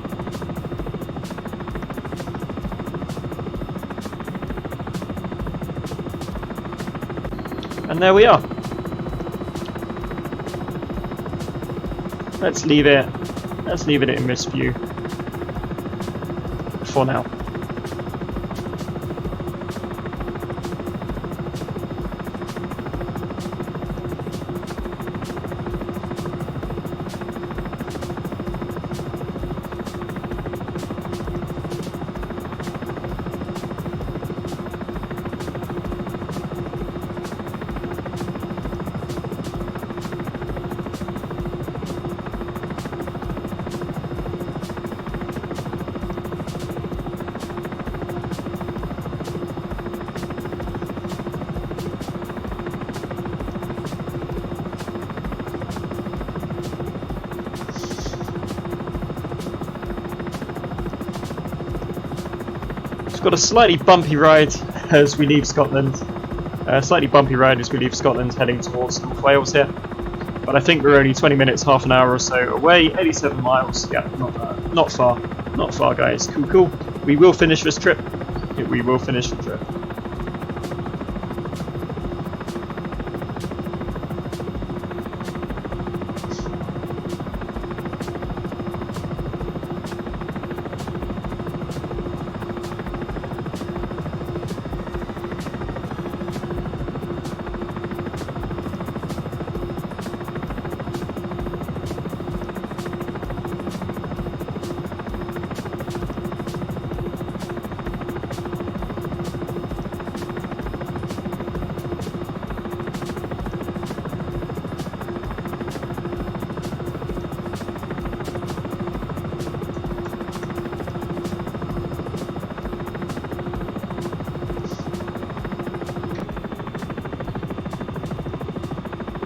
And there we are. Let's leave it in this view for now. We've got a slightly bumpy ride as we leave Scotland. Heading towards North Wales here. But I think we're only 20 minutes, half an hour or so away. 87 miles. Yeah, not far, guys. Cool. We will finish this trip. Yeah, we will finish the trip.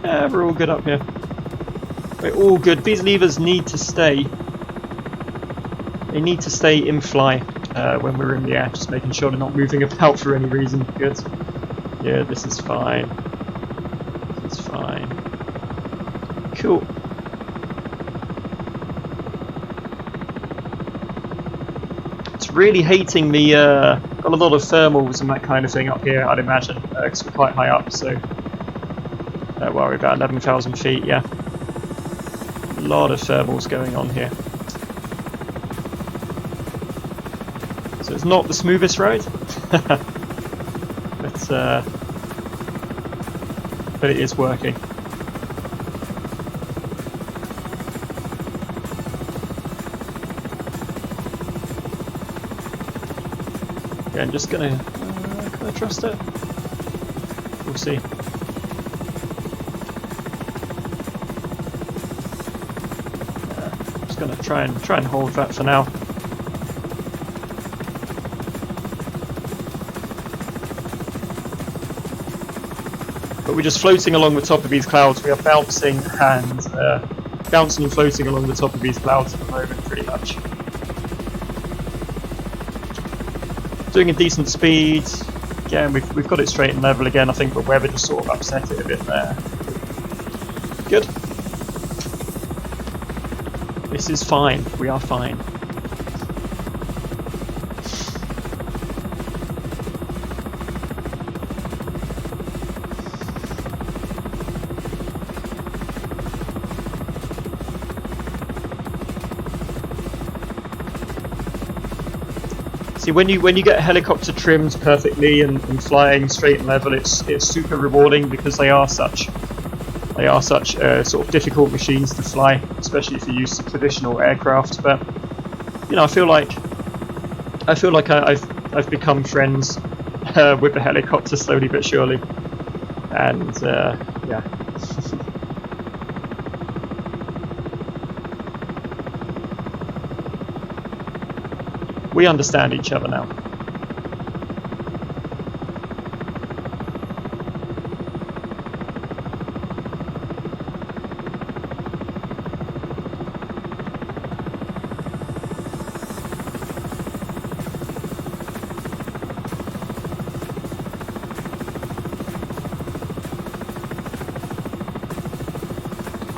Yeah, we're all good up here. We're all good. These levers need to stay. They need to stay in fly when we're in the air, just making sure they're not moving about for any reason. Good. Yeah, this is fine. This is fine. Cool. It's really hating the got a lot of thermals and that kind of thing up here, I'd imagine, because we're quite high up, so well, we're about 11,000 feet, yeah. A lot of thermals going on here. So it's not the smoothest ride, but it is working. Yeah, I'm just gonna can I trust it? We'll see. Going to try and hold that for now. But we're just floating along the top of these clouds. We are bouncing and floating along the top of these clouds at the moment, pretty much. Doing a decent speed. Again, we've got it straight and level again. I think the weather just sort of upset it a bit there. Good. This is fine. We are fine. See, when you get a helicopter trimmed perfectly and flying straight and level, it's super rewarding because they are such sort of difficult machines to fly, especially if you use traditional aircraft. But you know, I feel like I've become friends with the helicopter slowly but surely, and yeah. We understand each other now.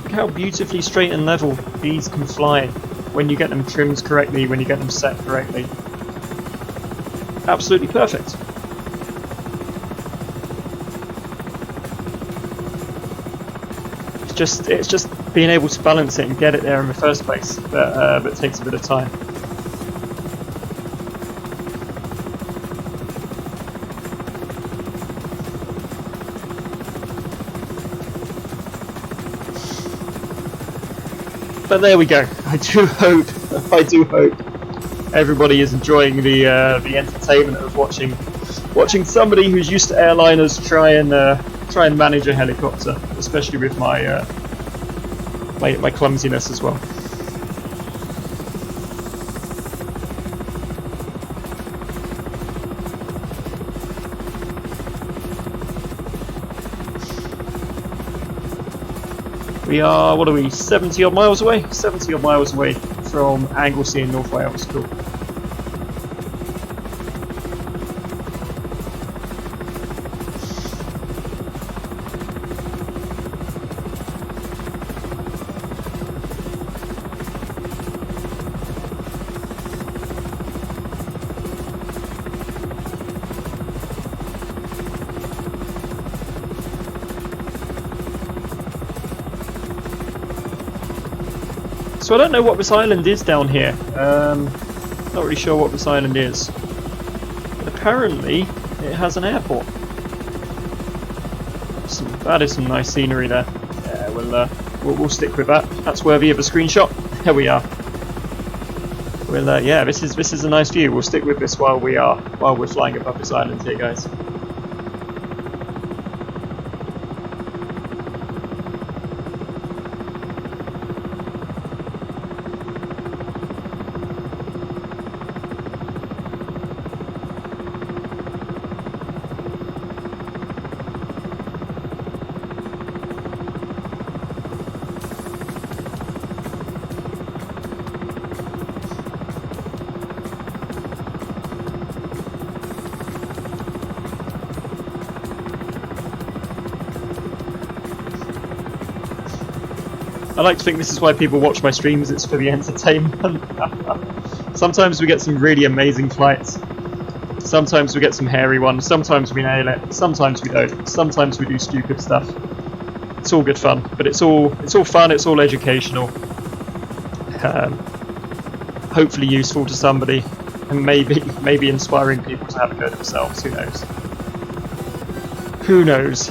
Look how beautifully straight and level these can fly when you get them trimmed correctly, when you get them set correctly. Absolutely perfect. It's just being able to balance it and get it there in the first place that takes a bit of time. But there we go. I do hope everybody is enjoying the entertainment of watching somebody who's used to airliners try and manage a helicopter, especially with my my clumsiness as well. We are, what are we, 70 odd miles away? 70 odd miles away from Anglesey in North Wales. Cool. So I don't know what this island is down here. Not really sure what this island is. But apparently it has an airport. That is some nice scenery there. Yeah, we'll stick with that. That's worthy of a screenshot. There we are. Yeah, this is a nice view. We'll stick with this while we're flying above this island here, guys. I like to think this is why people watch my streams, it's for the entertainment. Sometimes we get some really amazing flights. Sometimes we get some hairy ones, sometimes we nail it, sometimes we don't, sometimes we do stupid stuff. It's all good fun, but it's all fun, it's all educational. Hopefully useful to somebody, and maybe inspiring people to have a go themselves, who knows. Who knows?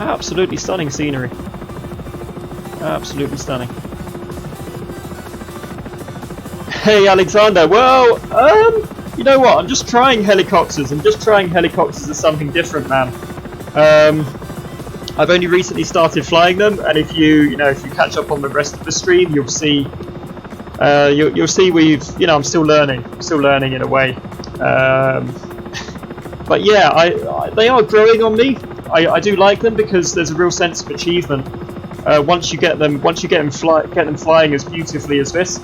Absolutely stunning scenery. Absolutely stunning. Hey Alexander, well, you know what? I'm just trying helicopters. I'm just trying helicopters as something different, man. I've only recently started flying them, and if you catch up on the rest of the stream, you'll see You'll see I'm still learning in a way. But yeah, they are growing on me. I do like them because there's a real sense of achievement once you get them flying as beautifully as this.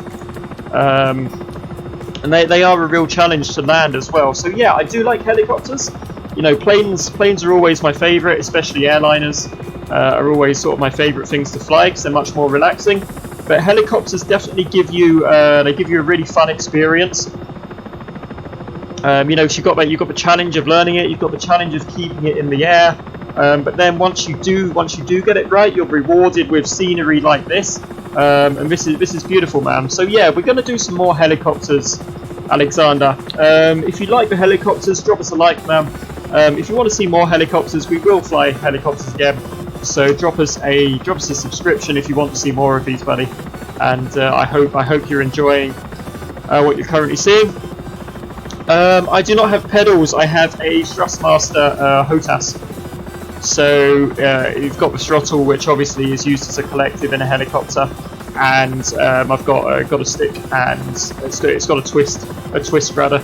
And they are a real challenge to land as well. So yeah, I do like helicopters. You know, planes are always my favourite, especially airliners are always sort of my favourite things to fly because they're much more relaxing. But helicopters definitely give you a really fun experience. You know, you've got the challenge of learning it, you've got the challenge of keeping it in the air. But then once you do get it right, you're rewarded with scenery like this. And this is beautiful, man. So yeah, we're going to do some more helicopters, Alexander. If you like the helicopters, drop us a like, man. If you want to see more helicopters, we will fly helicopters again. So drop us a subscription if you want to see more of these, buddy. And I hope you're enjoying what you're currently seeing. I do not have pedals. I have a Thrustmaster HOTAS. So you've got the throttle, which obviously is used as a collective in a helicopter, and I've got a stick, and it's got a twist rudder.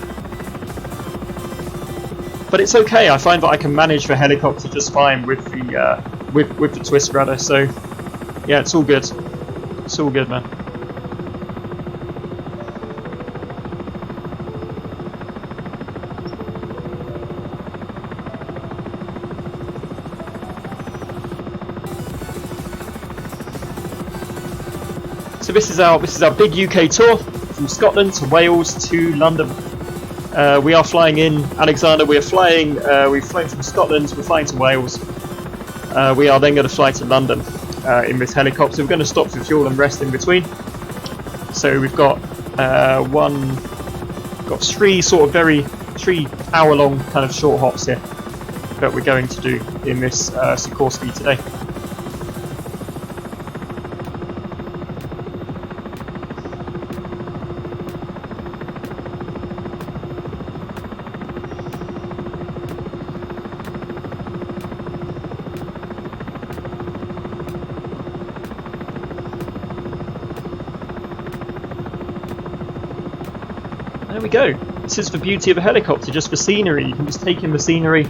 But it's okay. I find that I can manage the helicopter just fine with the twist rudder. So yeah, it's all good. It's all good, man. So this is our big UK tour from Scotland to Wales to London. We are flying in, Alexander. We've flown from Scotland. We're flying to Wales. We are then going to fly to London in this helicopter. We're going to stop for fuel and rest in between. So we've got 3 hour-long kind of short hops here that we're going to do in this Sikorsky today. There we go. This is the beauty of a helicopter, just the scenery. You can just take in the scenery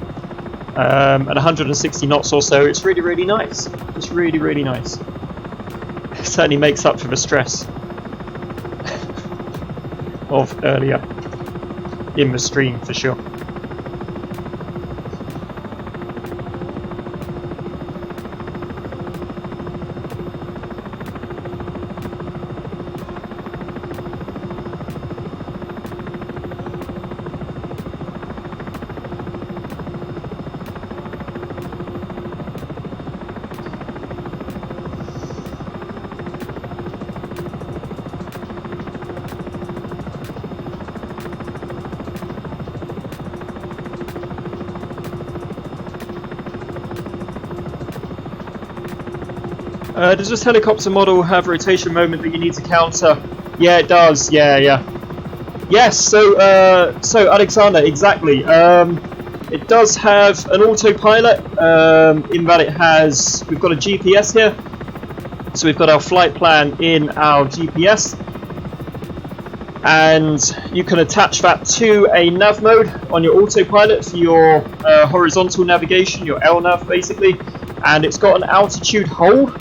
at 160 knots or so. It's really, really nice. Just really, really nice. It certainly makes up for the stress of earlier in the stream, for sure. Does this helicopter model have a rotation moment that you need to counter? Yeah, it does. Yeah. Yes. So Alexander, exactly. It does have an autopilot in that we've got a GPS here. So we've got our flight plan in our GPS, and you can attach that to a nav mode on your autopilot for your horizontal navigation, your LNAV basically. And it's got an altitude hold.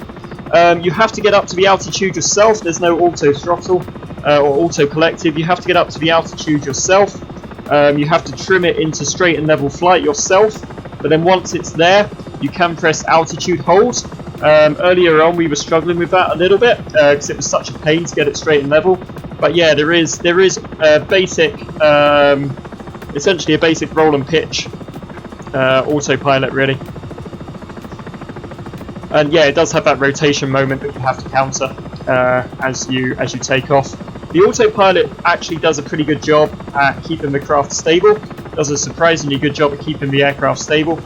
You have to get up to the altitude yourself. There's no auto throttle or auto collective. You have to get up to the altitude yourself. You have to trim it into straight and level flight yourself. But then once it's there, you can press altitude hold. Earlier on, we were struggling with that a little bit because it was such a pain to get it straight and level. But yeah, there is a basic, essentially a basic roll and pitch autopilot, really. And yeah, it does have that rotation moment that you have to counter as you take off. The autopilot actually does a pretty good job at keeping the craft stable. Does a surprisingly good job at keeping the aircraft stable.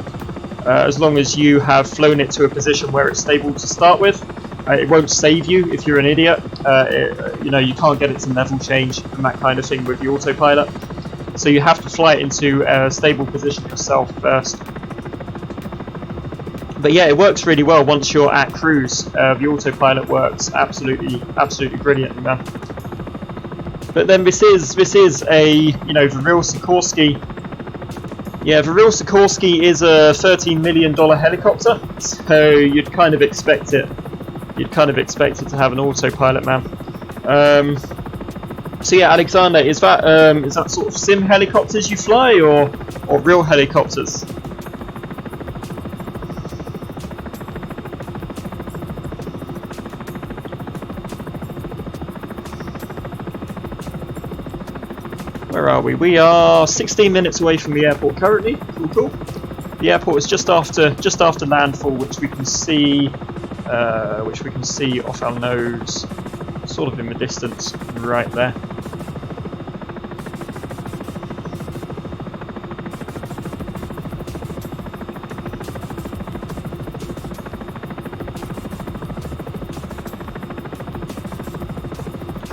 As long as you have flown it to a position where it's stable to start with. It won't save you if you're an idiot. You can't get it to level change and that kind of thing with the autopilot. So you have to fly it into a stable position yourself first. But yeah, it works really well once you're at cruise. The autopilot works absolutely brilliantly, man. But then this is a, you know, the real Sikorsky. Yeah, the real Sikorsky is a $13 million helicopter, so you'd kind of expect it. You'd kind of expect it to have an autopilot, man. So yeah, Alexander, is that sort of sim helicopters you fly, or real helicopters? Where are we? We are 16 minutes away from the airport currently. Cool. The airport is just after landfall, which we can see off our nose, sort of in the distance, right there.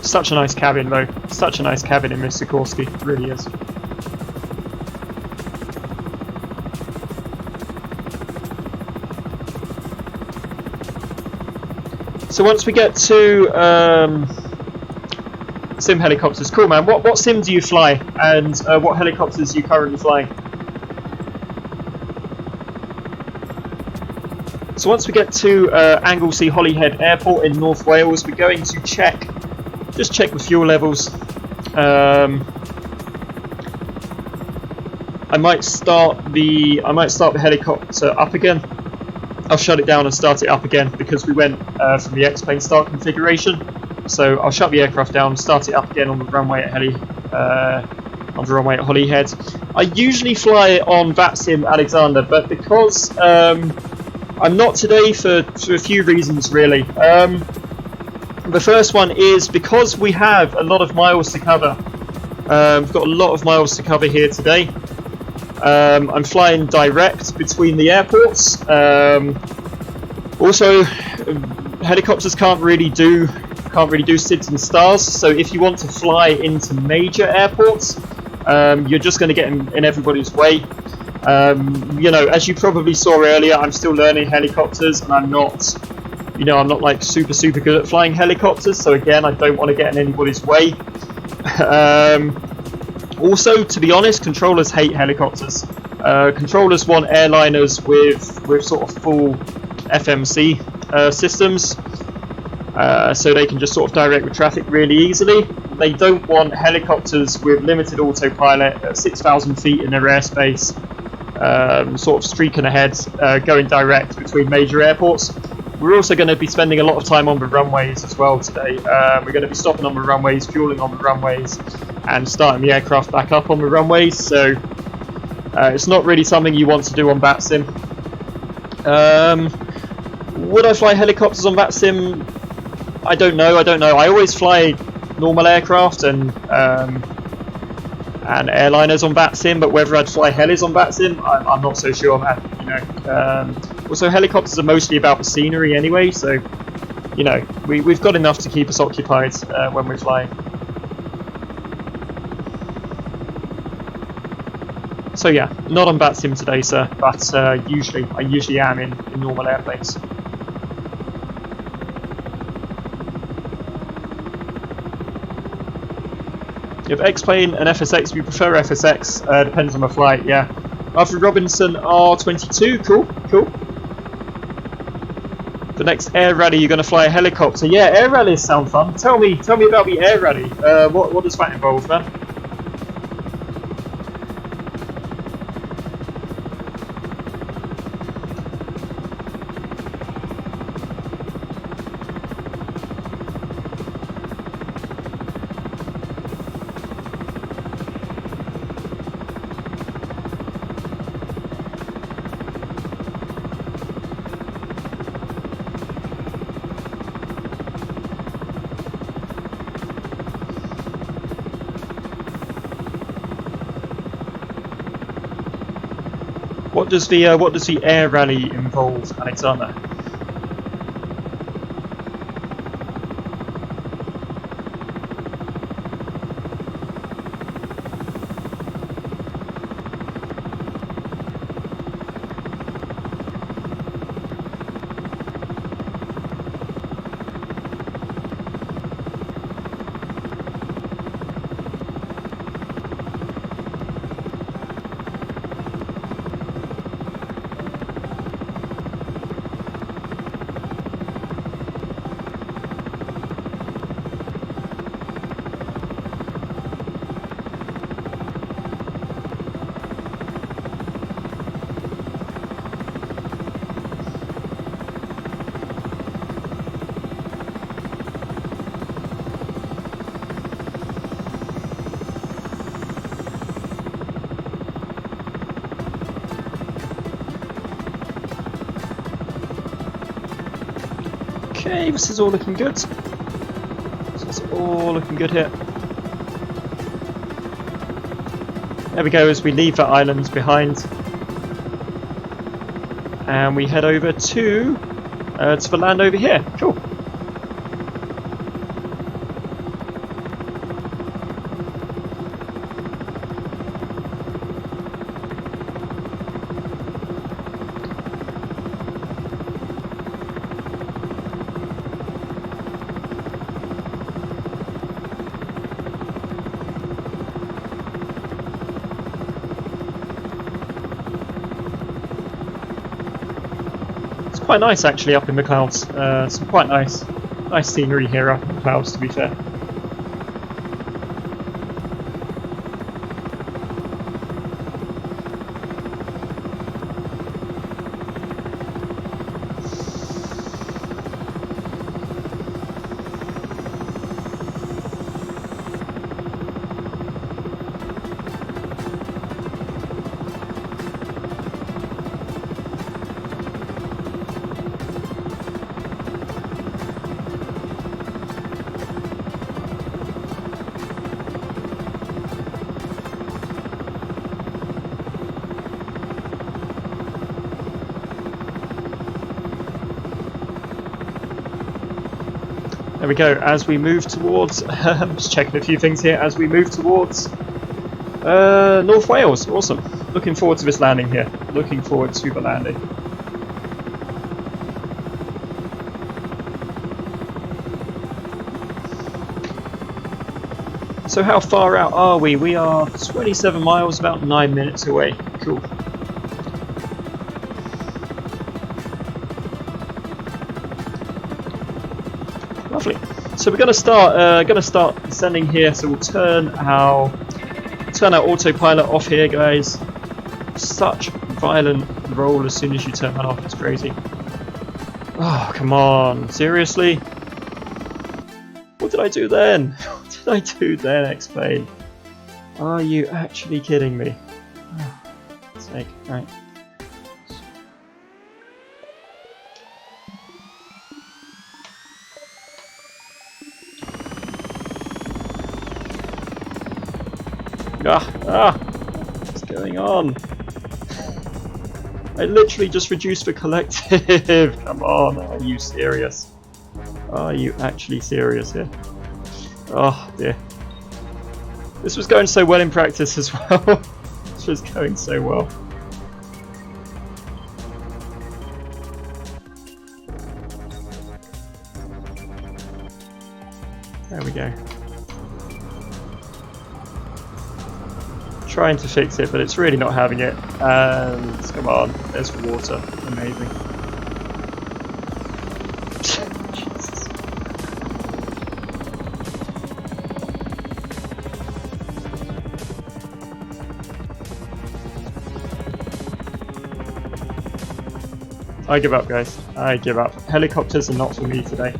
Such a nice cabin though. Such a nice cabin in this Sikorsky. It really is. So once we get to sim helicopters, cool man. What sim do you fly, and what helicopters are you currently flying? So once we get to Anglesey Holyhead Airport in North Wales, we're going to check the fuel levels. I might start the helicopter up again. I'll shut it down and start it up again because we went from the X-plane start configuration. So I'll shut the aircraft down, start it up again on the runway at Holyhead. I usually fly on VATSIM, Alexander, but because I'm not today for a few reasons really. The first one is because we have a lot of miles to cover. We've got a lot of miles to cover here today. I'm flying direct between the airports. Also, helicopters can't really do SIDS and stars. So if you want to fly into major airports, you're just going to get in everybody's way. You know, as you probably saw earlier, I'm still learning helicopters, and I'm not like super good at flying helicopters. So again, I don't want to get in anybody's way. Also, to be honest, controllers hate helicopters. Controllers want airliners with sort of full FMC systems, so they can just sort of direct with traffic really easily. They don't want helicopters with limited autopilot at 6,000 feet in their airspace, sort of streaking ahead, going direct between major airports. We're also going to be spending a lot of time on the runways as well today. We're going to be stopping on the runways, fueling on the runways, and starting the aircraft back up on the runways. So it's not really something you want to do on VATSIM. Would I fly helicopters on VATSIM? I don't know. I always fly normal aircraft and airliners on VATSIM, but whether I'd fly helis on VATSIM, I'm not so sure, man. You know. Also, helicopters are mostly about the scenery anyway, so you know we've got enough to keep us occupied when we're flying. So yeah, not on VATSIM today, sir, but I usually am in normal airplanes. You have X-plane and FSX. We prefer FSX. Depends on the flight. Yeah. Arthur Robinson R22. Cool. The next air rally, you're going to fly a helicopter. Yeah, air rallies sound fun. Tell me about the air rally. What does that involve, man? What does the air rally involve, Alexander? Okay, this is all looking good. This is all looking good here. There we go as we leave that island behind. And we head over to the land over here. Cool. Quite nice actually up in the clouds. Some quite nice scenery here up in the clouds, to be fair. There we go, as we move towards, just checking a few things here, as we move towards North Wales. Awesome. Looking forward to this landing here. Looking forward to the landing. So how far out are we? We are 27 miles, about 9 minutes away. Cool. Lovely. So we're going to start descending here. So we'll turn our autopilot off here, guys. Such violent roll as soon as you turn that off. It's crazy. Oh, come on! Seriously? What did I do then? What did I do then? Explain. Are you actually kidding me? Oh, for God's sake! Right. What's going on? I literally just reduced the collective. Come on, are you serious? Are you actually serious here? Oh dear. This was going so well in practice as well. This was going so well. There we go. Trying to fix it, but it's really not having it. And come on, there's water. Amazing. Jesus. I give up, guys. I give up. Helicopters are not for me today.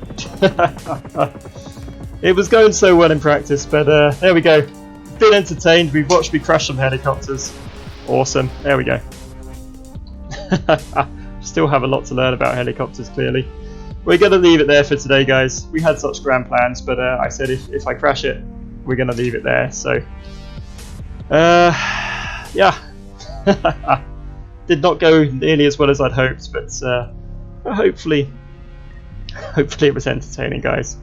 It was going so well in practice, but there we go. Been entertained. We've watched me crash some helicopters. Awesome. There we go. Still have a lot to learn about helicopters, clearly. We're going to leave it there for today, guys. We had such grand plans, but I said if I crash it, we're going to leave it there. So, yeah. Did not go nearly as well as I'd hoped, but hopefully it was entertaining, guys.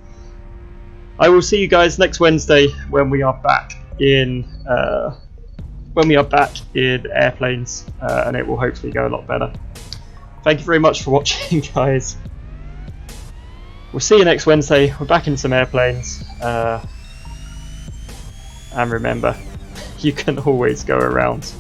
I will see you guys next Wednesday when we are back in airplanes, and it will hopefully go a lot better. Thank you very much for watching, guys. We'll see you next Wednesday. We're back in some airplanes, and remember, you can always go around.